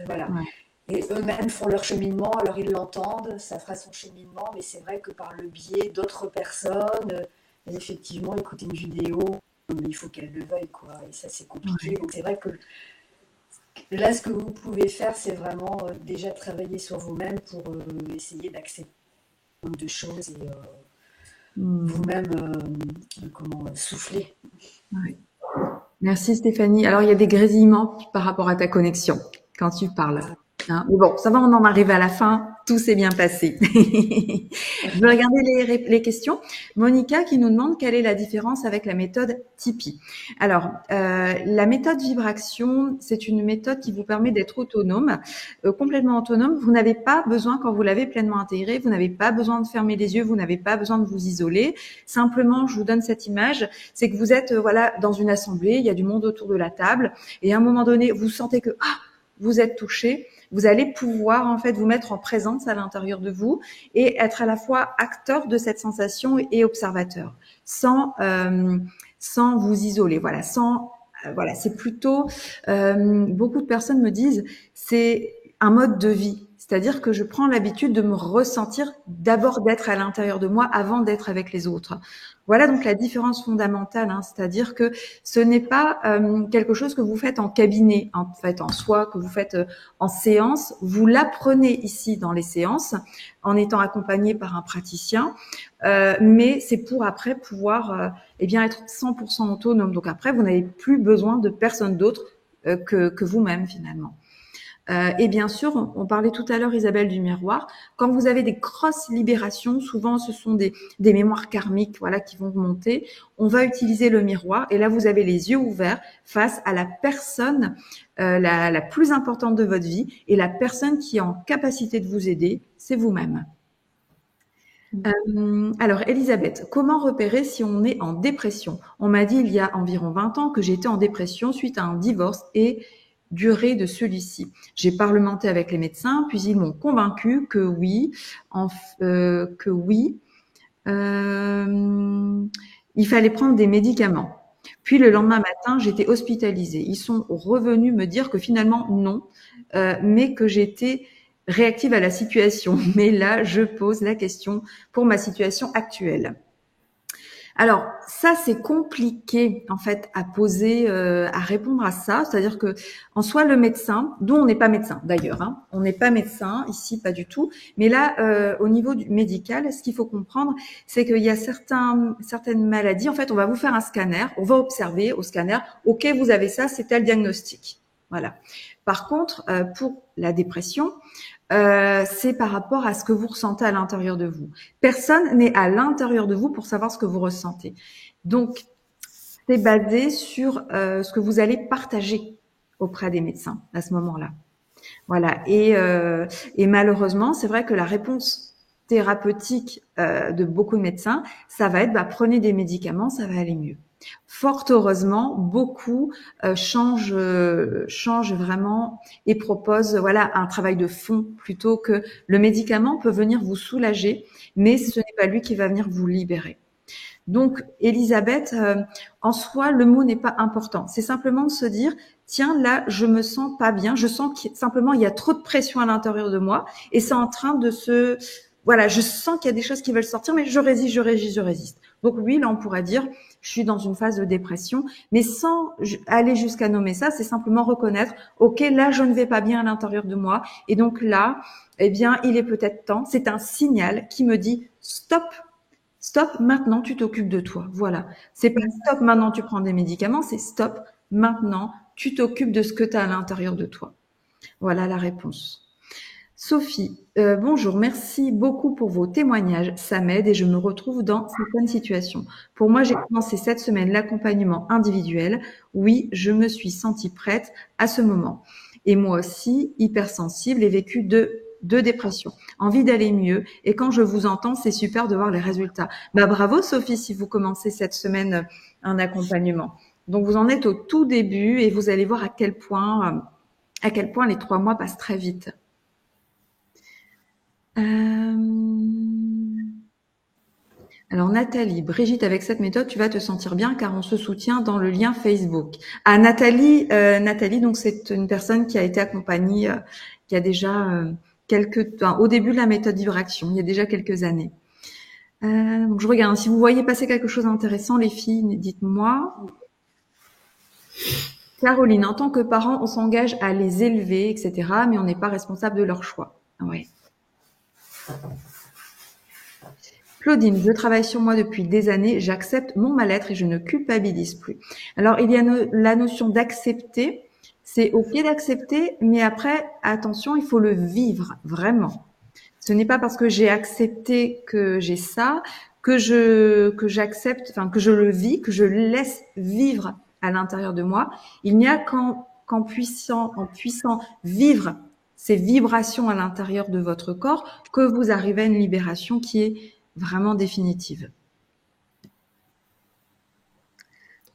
voilà. Ouais. Et eux-mêmes font leur cheminement, alors ils l'entendent, ça fera son cheminement, mais c'est vrai que par le biais d'autres personnes, effectivement, écouter une vidéo, il faut qu'elle le veuille, quoi, et ça c'est compliqué. Ouais. Donc c'est vrai que là, ce que vous pouvez faire, c'est vraiment déjà travailler sur vous-même pour essayer d'accepter de choses et vous-même souffler. Ouais. Merci Stéphanie. Alors il y a des grésillements par rapport à ta connexion quand tu parles. Mais bon, ça va, on en arrive à la fin. Tout s'est bien passé. Je vais regarder les questions. Monica qui nous demande quelle est la différence avec la méthode Tipeee. Alors, la méthode Vibration, c'est une méthode qui vous permet d'être autonome, complètement autonome. Vous n'avez pas besoin, quand vous l'avez pleinement intégré, vous n'avez pas besoin de fermer les yeux, vous n'avez pas besoin de vous isoler. Simplement, je vous donne cette image, c'est que vous êtes dans une assemblée, il y a du monde autour de la table, et à un moment donné, vous sentez que vous êtes touché. Vous allez pouvoir en fait vous mettre en présence à l'intérieur de vous et être à la fois acteur de cette sensation et observateur, sans vous isoler. Voilà, c'est plutôt beaucoup de personnes me disent c'est un mode de vie. C'est-à-dire que je prends l'habitude de me ressentir, d'abord d'être à l'intérieur de moi avant d'être avec les autres. Voilà donc la différence fondamentale, c'est-à-dire que ce n'est pas quelque chose que vous faites en cabinet, en fait en soi, que vous faites en séance. Vous l'apprenez ici dans les séances en étant accompagné par un praticien, mais c'est pour après pouvoir être 100% autonome. Donc après, vous n'avez plus besoin de personne d'autre que vous-même finalement. Et bien sûr, on parlait tout à l'heure, Isabelle, du miroir. Quand vous avez des grosses libérations, souvent ce sont des mémoires karmiques, voilà, qui vont remonter. On va utiliser le miroir, et là vous avez les yeux ouverts face à la personne la plus importante de votre vie, et la personne qui est en capacité de vous aider, c'est vous-même. Alors, Elisabeth, comment repérer si on est en dépression? On m'a dit il y a environ 20 ans que j'étais en dépression suite à un divorce et durée de celui-ci. J'ai parlementé avec les médecins, puis ils m'ont convaincu que oui, il fallait prendre des médicaments. Puis le lendemain matin, j'étais hospitalisée. Ils sont revenus me dire que finalement non, mais que j'étais réactive à la situation. Mais là, je pose la question pour ma situation actuelle. Alors ça, c'est compliqué en fait à poser, à répondre à ça. C'est-à-dire que en soi, le médecin, dont on n'est pas médecin d'ailleurs, hein, on n'est pas médecin ici, pas du tout. Mais là, au niveau du médical, ce qu'il faut comprendre, c'est qu'il y a certaines maladies. En fait, on va vous faire un scanner, on va observer au scanner. Ok, vous avez ça, c'est tel diagnostic. Voilà. Par contre, pour la dépression, c'est par rapport à ce que vous ressentez à l'intérieur de vous. Personne n'est à l'intérieur de vous pour savoir ce que vous ressentez. Donc, c'est basé sur ce que vous allez partager auprès des médecins à ce moment-là. Voilà. Et malheureusement, c'est vrai que la réponse thérapeutique de beaucoup de médecins, ça va être prenez des médicaments, ça va aller mieux. Fort heureusement, beaucoup changent vraiment et proposent un travail de fond plutôt que le médicament peut venir vous soulager, mais ce n'est pas lui qui va venir vous libérer. Donc, Elisabeth, en soi, le mot n'est pas important. C'est simplement de se dire, tiens, là, je me sens pas bien. Je sens simplement il y a trop de pression à l'intérieur de moi et c'est en train de je sens qu'il y a des choses qui veulent sortir, mais je résiste. Donc oui, là, on pourrait dire, je suis dans une phase de dépression, mais sans aller jusqu'à nommer ça, c'est simplement reconnaître, ok, là, je ne vais pas bien à l'intérieur de moi, et donc là, il est peut-être temps, c'est un signal qui me dit, stop, maintenant, tu t'occupes de toi. Voilà. C'est pas stop, maintenant, tu prends des médicaments, c'est stop, maintenant, tu t'occupes de ce que tu as à l'intérieur de toi. Voilà la réponse. Sophie, bonjour, merci beaucoup pour vos témoignages, ça m'aide et je me retrouve dans certaines situations. Pour moi, j'ai commencé cette semaine l'accompagnement individuel. Oui, je me suis sentie prête à ce moment. Et moi aussi, hypersensible et vécu de dépression, envie d'aller mieux. Et quand je vous entends, c'est super de voir les résultats. Bravo Sophie, si vous commencez cette semaine un accompagnement. Donc vous en êtes au tout début et vous allez voir à quel point les 3 mois passent très vite. Alors Nathalie, Brigitte, avec cette méthode, tu vas te sentir bien car on se soutient dans le lien Facebook. Ah Nathalie, donc c'est une personne qui a été accompagnée, qui a déjà au début de la méthode Vibration, il y a déjà quelques années. Donc je regarde, si vous voyez passer quelque chose d'intéressant, les filles, dites-moi. Caroline, en tant que parent, on s'engage à les élever, etc., mais on n'est pas responsable de leur choix. Ouais. Claudine, je travaille sur moi depuis des années, j'accepte mon mal-être et je ne culpabilise plus. Alors, il y a la notion d'accepter, c'est ok d'accepter, mais après, attention, il faut le vivre, vraiment. Ce n'est pas parce que j'ai accepté que j'ai ça, que j'accepte, que je le vis, que je laisse vivre à l'intérieur de moi. Il n'y a qu'en puissant vivre ces vibrations à l'intérieur de votre corps que vous arrivez à une libération qui est vraiment définitive.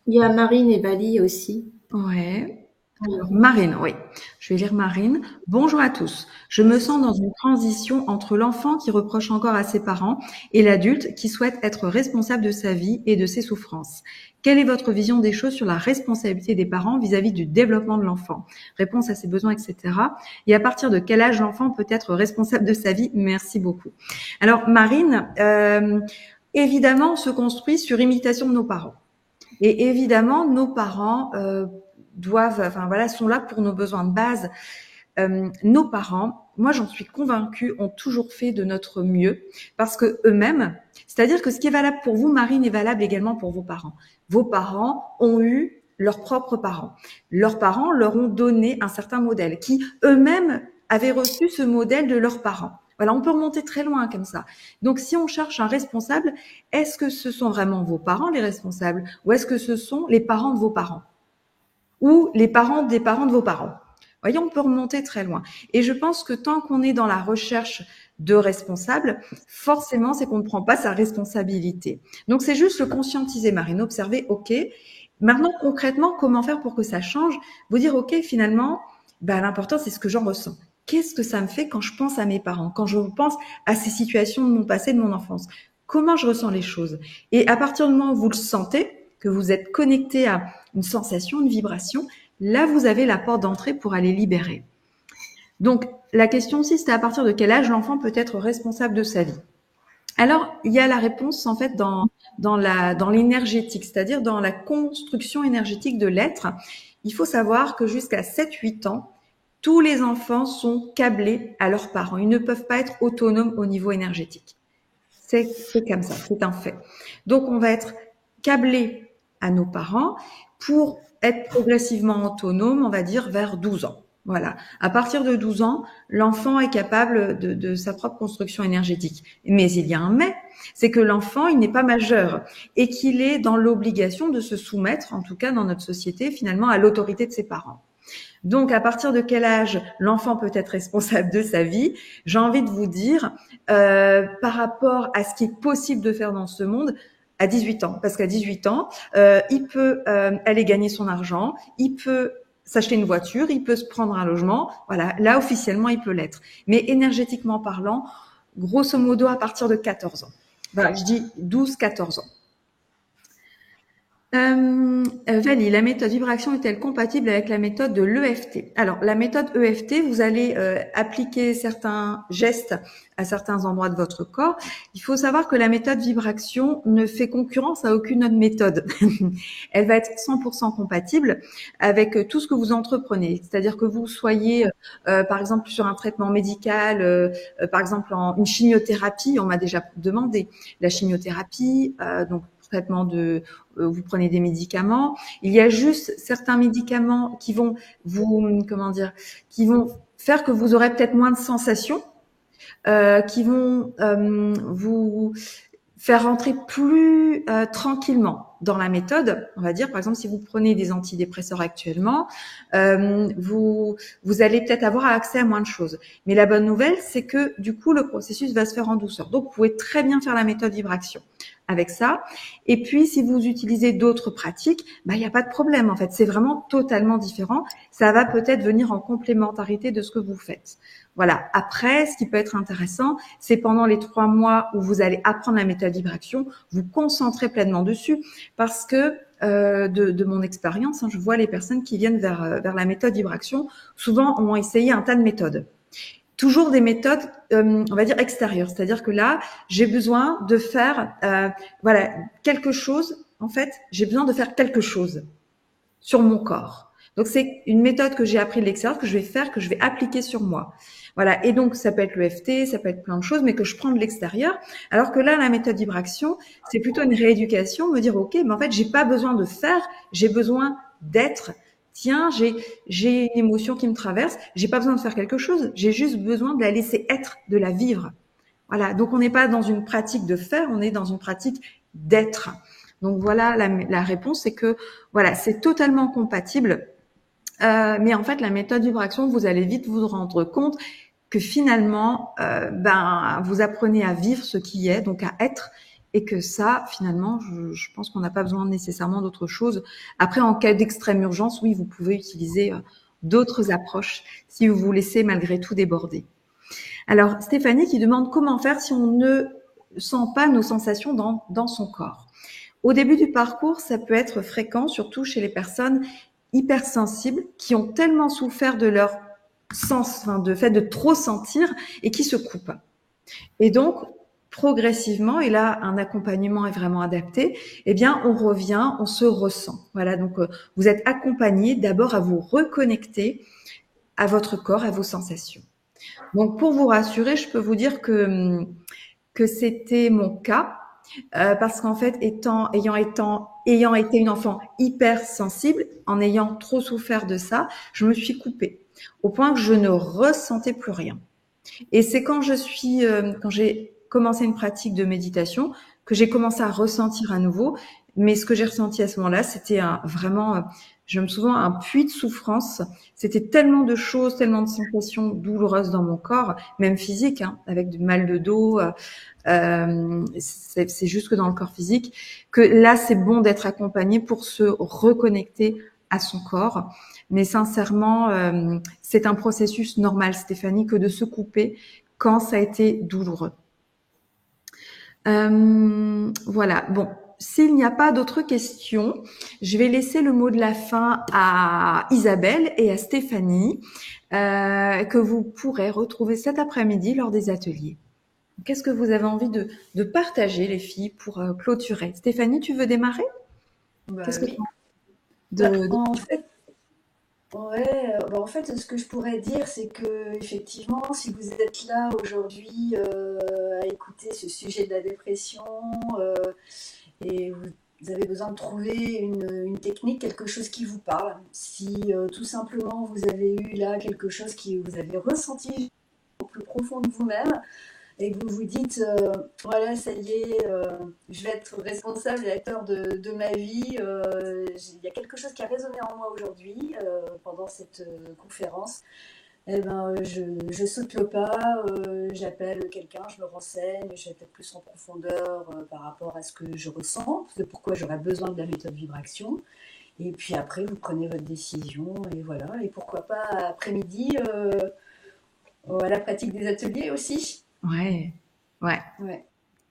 Il y a Marine et Bali aussi. Ouais. Alors, Marine, oui. Je vais lire Marine. Bonjour à tous. Je me sens dans une transition entre l'enfant qui reproche encore à ses parents et l'adulte qui souhaite être responsable de sa vie et de ses souffrances. Quelle est votre vision des choses sur la responsabilité des parents vis-à-vis du développement de l'enfant? Réponse à ses besoins, etc. Et à partir de quel âge l'enfant peut être responsable de sa vie? Merci beaucoup. Alors, Marine, évidemment, on se construit sur imitation de nos parents. Et évidemment, nos parents sont là pour nos besoins de base. Nos parents, moi j'en suis convaincue, ont toujours fait de notre mieux parce que eux-mêmes, c'est-à-dire que ce qui est valable pour vous, Marine, est valable également pour vos parents. Vos parents ont eu leurs propres parents. Leurs parents leur ont donné un certain modèle, qui eux-mêmes avaient reçu ce modèle de leurs parents. Voilà, on peut remonter très loin comme ça. Donc, si on cherche un responsable, est-ce que ce sont vraiment vos parents les responsables, ou est-ce que ce sont les parents de vos parents, ou les parents des parents de vos parents? Voyez, on peut remonter très loin. Et je pense que tant qu'on est dans la recherche de responsables, forcément, c'est qu'on ne prend pas sa responsabilité. Donc, c'est juste le conscientiser, Marine, observer, ok. Maintenant, concrètement, comment faire pour que ça change? Vous dire, ok, finalement, l'important, c'est ce que j'en ressens. Qu'est-ce que ça me fait quand je pense à mes parents, quand je pense à ces situations de mon passé, de mon enfance? Comment je ressens les choses? Et à partir du moment où vous le sentez, que vous êtes connecté à une sensation, une vibration, là, vous avez la porte d'entrée pour aller libérer. Donc, la question aussi, c'était à partir de quel âge l'enfant peut être responsable de sa vie. Alors, il y a la réponse, en fait, dans l'énergétique, c'est-à-dire dans la construction énergétique de l'être. Il faut savoir que jusqu'à 7-8 ans, tous les enfants sont câblés à leurs parents. Ils ne peuvent pas être autonomes au niveau énergétique. C'est comme ça, c'est un fait. Donc, on va être câblés à nos parents pour être progressivement autonome, on va dire, vers 12 ans. Voilà. À partir de 12 ans, l'enfant est capable de sa propre construction énergétique. Mais il y a un mais, c'est que l'enfant, il n'est pas majeur et qu'il est dans l'obligation de se soumettre, en tout cas dans notre société, finalement, à l'autorité de ses parents. Donc, à partir de quel âge l'enfant peut être responsable de sa vie? J'ai envie de vous dire, par rapport à ce qui est possible de faire dans ce monde, à 18 ans. Parce qu'à 18 ans, il peut aller gagner son argent, il peut s'acheter une voiture, il peut se prendre un logement. Voilà, là, officiellement, il peut l'être. Mais énergétiquement parlant, grosso modo, à partir de 14 ans. Voilà, je dis 12-14 ans. Vali, la méthode vibration est-elle compatible avec la méthode de l'EFT? Alors, la méthode EFT, vous allez appliquer certains gestes à certains endroits de votre corps. Il faut savoir que la méthode vibration ne fait concurrence à aucune autre méthode. Elle va être 100% compatible avec tout ce que vous entreprenez. C'est-à-dire que vous soyez, par exemple, sur un traitement médical, par exemple, une chimiothérapie, on m'a déjà demandé la chimiothérapie, donc traitement de vous prenez des médicaments. Il y a juste certains médicaments qui vont qui vont faire que vous aurez peut-être moins de sensations, qui vont vous faire rentrer plus tranquillement dans la méthode. On va dire, par exemple, si vous prenez des antidépresseurs actuellement, vous allez peut-être avoir accès à moins de choses. Mais la bonne nouvelle, c'est que du coup, le processus va se faire en douceur. Donc, vous pouvez très bien faire la méthode vibration avec ça. Et puis, si vous utilisez d'autres pratiques, il n'y a pas de problème. En fait, c'est vraiment totalement différent. Ça va peut-être venir en complémentarité de ce que vous faites. Voilà. Après, ce qui peut être intéressant, c'est pendant les 3 mois où vous allez apprendre la méthode vibration, vous concentrez pleinement dessus, parce que de mon expérience, je vois les personnes qui viennent vers la méthode vibration, souvent ont essayé un tas de méthodes. Toujours des méthodes, on va dire extérieures. C'est-à-dire que là, j'ai besoin de faire, quelque chose. En fait, j'ai besoin de faire quelque chose sur mon corps. Donc, c'est une méthode que j'ai appris de l'extérieur, que je vais faire, que je vais appliquer sur moi. Voilà. Et donc, ça peut être l'EFT, ça peut être plein de choses, mais que je prends de l'extérieur. Alors que là, la méthode vibration, c'est plutôt une rééducation, me dire, OK, mais en fait, j'ai pas besoin de faire, j'ai besoin d'être. Tiens, j'ai une émotion qui me traverse, j'ai pas besoin de faire quelque chose, j'ai juste besoin de la laisser être, de la vivre. Voilà. Donc, on n'est pas dans une pratique de faire, on est dans une pratique d'être. Donc, voilà, la réponse, c'est que, voilà, c'est totalement compatible. Mais en fait, la méthode vibration, vous allez vite vous rendre compte que finalement, vous apprenez à vivre ce qui est, donc à être, et que ça, finalement, je pense qu'on n'a pas besoin nécessairement d'autre chose. Après, en cas d'extrême urgence, oui, vous pouvez utiliser d'autres approches si vous vous laissez malgré tout déborder. Alors, Stéphanie qui demande comment faire si on ne sent pas nos sensations dans son corps. Au début du parcours, ça peut être fréquent, surtout chez les personnes hypersensibles qui ont tellement souffert de leur sens, de fait de trop sentir et qui se coupent. Et donc, progressivement, et là, un accompagnement est vraiment adapté, on revient, on se ressent. Voilà, donc vous êtes accompagné d'abord à vous reconnecter à votre corps, à vos sensations. Donc, pour vous rassurer, je peux vous dire que c'était mon cas. parce qu'en fait, ayant été une enfant hyper sensible, en ayant trop souffert de ça, je me suis coupée au point que je ne ressentais plus rien. Et c'est quand quand j'ai commencé une pratique de méditation que j'ai commencé à ressentir à nouveau. Mais ce que j'ai ressenti à ce moment-là, c'était vraiment, je me souviens, un puits de souffrance. C'était tellement de choses, tellement de sensations douloureuses dans mon corps, même physique, hein, avec du mal de dos. C'est juste que dans le corps physique, que là, c'est bon d'être accompagné pour se reconnecter à son corps. Mais sincèrement, c'est un processus normal, Stéphanie, que de se couper quand ça a été douloureux. Voilà. Bon, s'il n'y a pas d'autres questions, je vais laisser le mot de la fin à Isabelle et à Stéphanie, que vous pourrez retrouver cet après-midi lors des ateliers. Qu'est-ce que vous avez envie de partager, les filles, pour clôturer? Stéphanie, tu veux démarrer? Qu'est-ce que oui. En fait, ouais, en fait, ce que je pourrais dire, c'est que effectivement, si vous êtes là aujourd'hui à écouter ce sujet de la dépression et vous avez besoin de trouver une technique, quelque chose qui vous parle, si tout simplement vous avez eu là quelque chose qui vous avez ressenti au plus profond de vous-même, et que vous vous dites, voilà, ça y est, je vais être responsable et acteur de ma vie, il y a quelque chose qui a résonné en moi aujourd'hui pendant cette conférence, eh ben, je saute le pas, j'appelle quelqu'un, je me renseigne, je vais peut-être plus en profondeur par rapport à ce que je ressens, de pourquoi j'aurais besoin de la méthode vibration, et puis après, vous prenez votre décision, et voilà, et pourquoi pas après-midi, à la pratique des ateliers aussi. Ouais.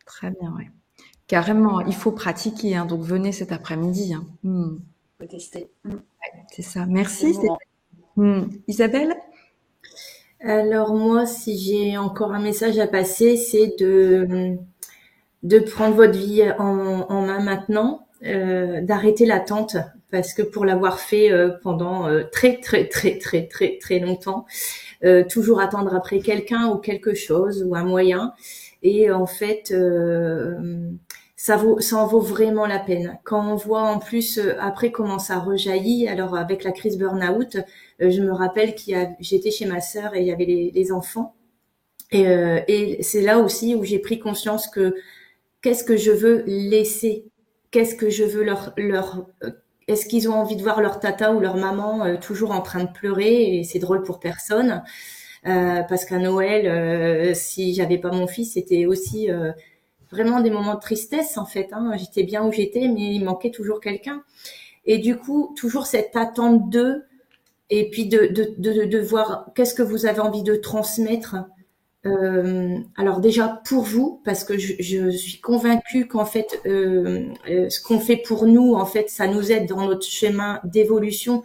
Très bien, ouais. Carrément, il faut pratiquer, hein, donc venez cet après-midi. Hein. Faut tester. Ouais, c'est ça. Merci. Isabelle? Alors moi, si j'ai encore un message à passer, c'est de prendre votre vie en main maintenant, d'arrêter l'attente, parce que pour l'avoir fait pendant très longtemps, toujours attendre après quelqu'un ou quelque chose ou un moyen, et en fait ça en vaut vraiment la peine. Quand on voit en plus après comment ça rejaillit, alors avec la crise burn-out, je me rappelle j'étais chez ma sœur et il y avait les enfants, et c'est là aussi où j'ai pris conscience que qu'est-ce que je veux laisser, qu'est-ce que je veux leur est-ce qu'ils ont envie de voir leur tata ou leur maman toujours en train de pleurer, et c'est drôle pour personne, parce qu'à Noël, si j'avais pas mon fils, c'était aussi vraiment des moments de tristesse en fait, hein. J'étais bien où j'étais, mais il manquait toujours quelqu'un, et du coup toujours cette attente d'eux, et puis de voir qu'est-ce que vous avez envie de transmettre. Alors déjà pour vous, parce que je suis convaincue qu'en fait ce qu'on fait pour nous, en fait ça nous aide dans notre chemin d'évolution,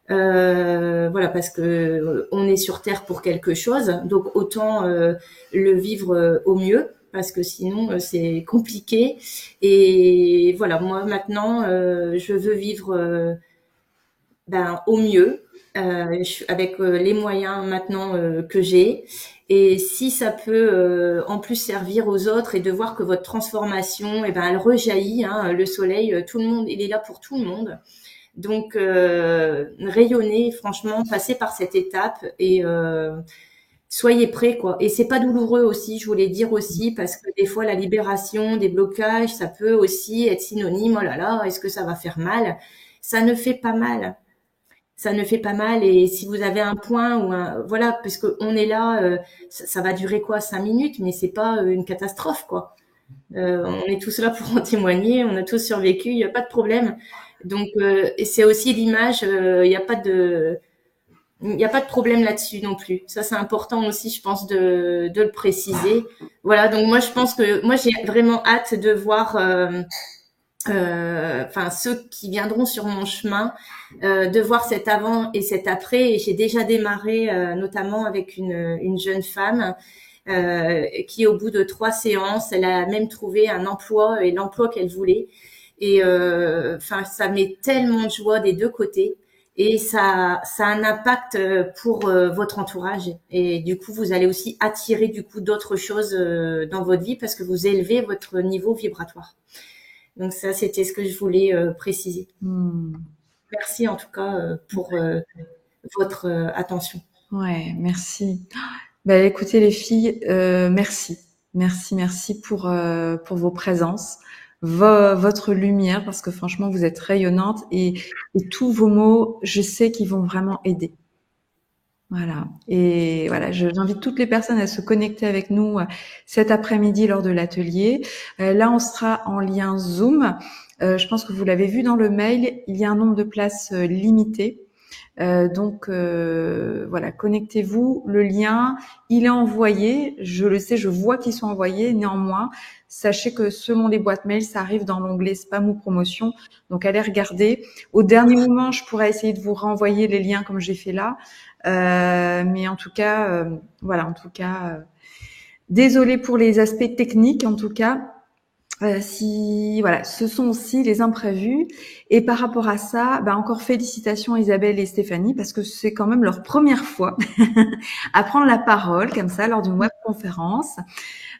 voilà, parce que on est sur Terre pour quelque chose, donc autant le vivre au mieux, parce que sinon c'est compliqué. Et voilà, moi maintenant je veux vivre au mieux, avec les moyens maintenant que j'ai. Et si ça peut en plus servir aux autres, et de voir que votre transformation, elle rejaillit, hein, le soleil, tout le monde, il est là pour tout le monde. Donc rayonnez, franchement, passez par cette étape, et soyez prêts, quoi. Et c'est pas douloureux aussi, je voulais dire aussi, parce que des fois la libération des blocages, ça peut aussi être synonyme, oh là là, est-ce que ça va faire mal? Ça ne fait pas mal. Ça ne fait pas mal, et si vous avez un point ou voilà, parce que on est là, ça va durer quoi, 5 minutes, mais c'est pas une catastrophe, quoi. On est tous là pour en témoigner, on a tous survécu, il n'y a pas de problème. Donc et c'est aussi l'image, il n'y a pas de problème là-dessus non plus. Ça c'est important aussi, je pense, de le préciser. Voilà, donc moi je pense que moi j'ai vraiment hâte de voir ceux qui viendront sur mon chemin, de voir cet avant et cet après. Et j'ai déjà démarré notamment avec une jeune femme qui, au bout de 3 séances, elle a même trouvé un emploi, et l'emploi qu'elle voulait. Et ça met tellement de joie des deux côtés. et ça a un impact pour votre entourage. Et du coup, vous allez aussi attirer du coup d'autres choses dans votre vie parce que vous élevez votre niveau vibratoire. Donc ça, c'était ce que je voulais préciser. Merci en tout cas pour votre attention. Ouais, merci. Bah, écoutez les filles, merci, merci pour vos présences, votre lumière, parce que franchement vous êtes rayonnantes et tous vos mots, je sais qu'ils vont vraiment aider. Voilà. Et voilà, j'invite toutes les personnes à se connecter avec nous cet après-midi lors de l'atelier. Là, on sera en lien Zoom. Je pense que vous l'avez vu dans le mail, il y a un nombre de places limité. Donc voilà, connectez-vous. Le lien, il est envoyé. Je le sais, je vois qu'ils sont envoyés. Néanmoins, sachez que selon les boîtes mail, ça arrive dans l'onglet spam ou promotion. Donc allez regarder. Au dernier moment, je pourrais essayer de vous renvoyer les liens comme j'ai fait là. Mais en tout cas, voilà, en tout cas, désolée pour les aspects techniques. En tout cas. Si voilà, ce sont aussi les imprévus. Et par rapport à ça, encore félicitations Isabelle et Stéphanie parce que c'est quand même leur première fois à prendre la parole comme ça lors d'une webconférence.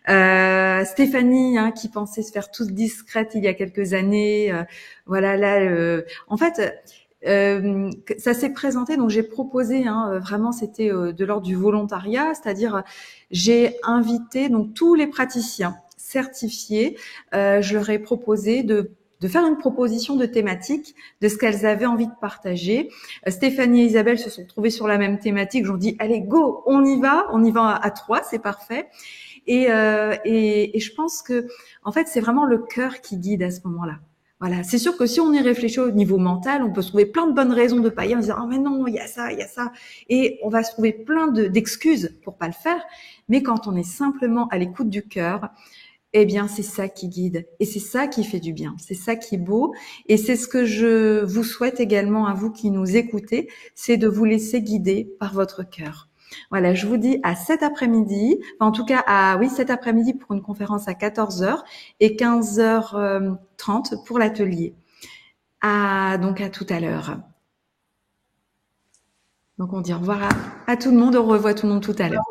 Stéphanie, qui pensait se faire toute discrète il y a quelques années, voilà là, en fait. Ça s'est présenté, donc j'ai proposé, vraiment c'était de l'ordre du volontariat, c'est-à-dire j'ai invité donc tous les praticiens certifiés, je leur ai proposé de faire une proposition de thématique de ce qu'elles avaient envie de partager. Stéphanie et Isabelle se sont trouvées sur la même thématique. J'en dis allez go, on y va à trois, c'est parfait. Et je pense que en fait c'est vraiment le cœur qui guide à ce moment-là. Voilà, c'est sûr que si on y réfléchit au niveau mental, on peut se trouver plein de bonnes raisons de pas y aller, en disant mais non, il y a ça, et on va se trouver plein d'excuses pour pas le faire. Mais quand on est simplement à l'écoute du cœur, eh bien, c'est ça qui guide et c'est ça qui fait du bien. C'est ça qui est beau et c'est ce que je vous souhaite également à vous qui nous écoutez, c'est de vous laisser guider par votre cœur. Voilà, je vous dis à cet après-midi, en tout cas cet après-midi pour une conférence à 14h et 15h30 pour l'atelier. Donc à tout à l'heure. Donc on dit au revoir à tout le monde, on revoit tout le monde tout à l'heure.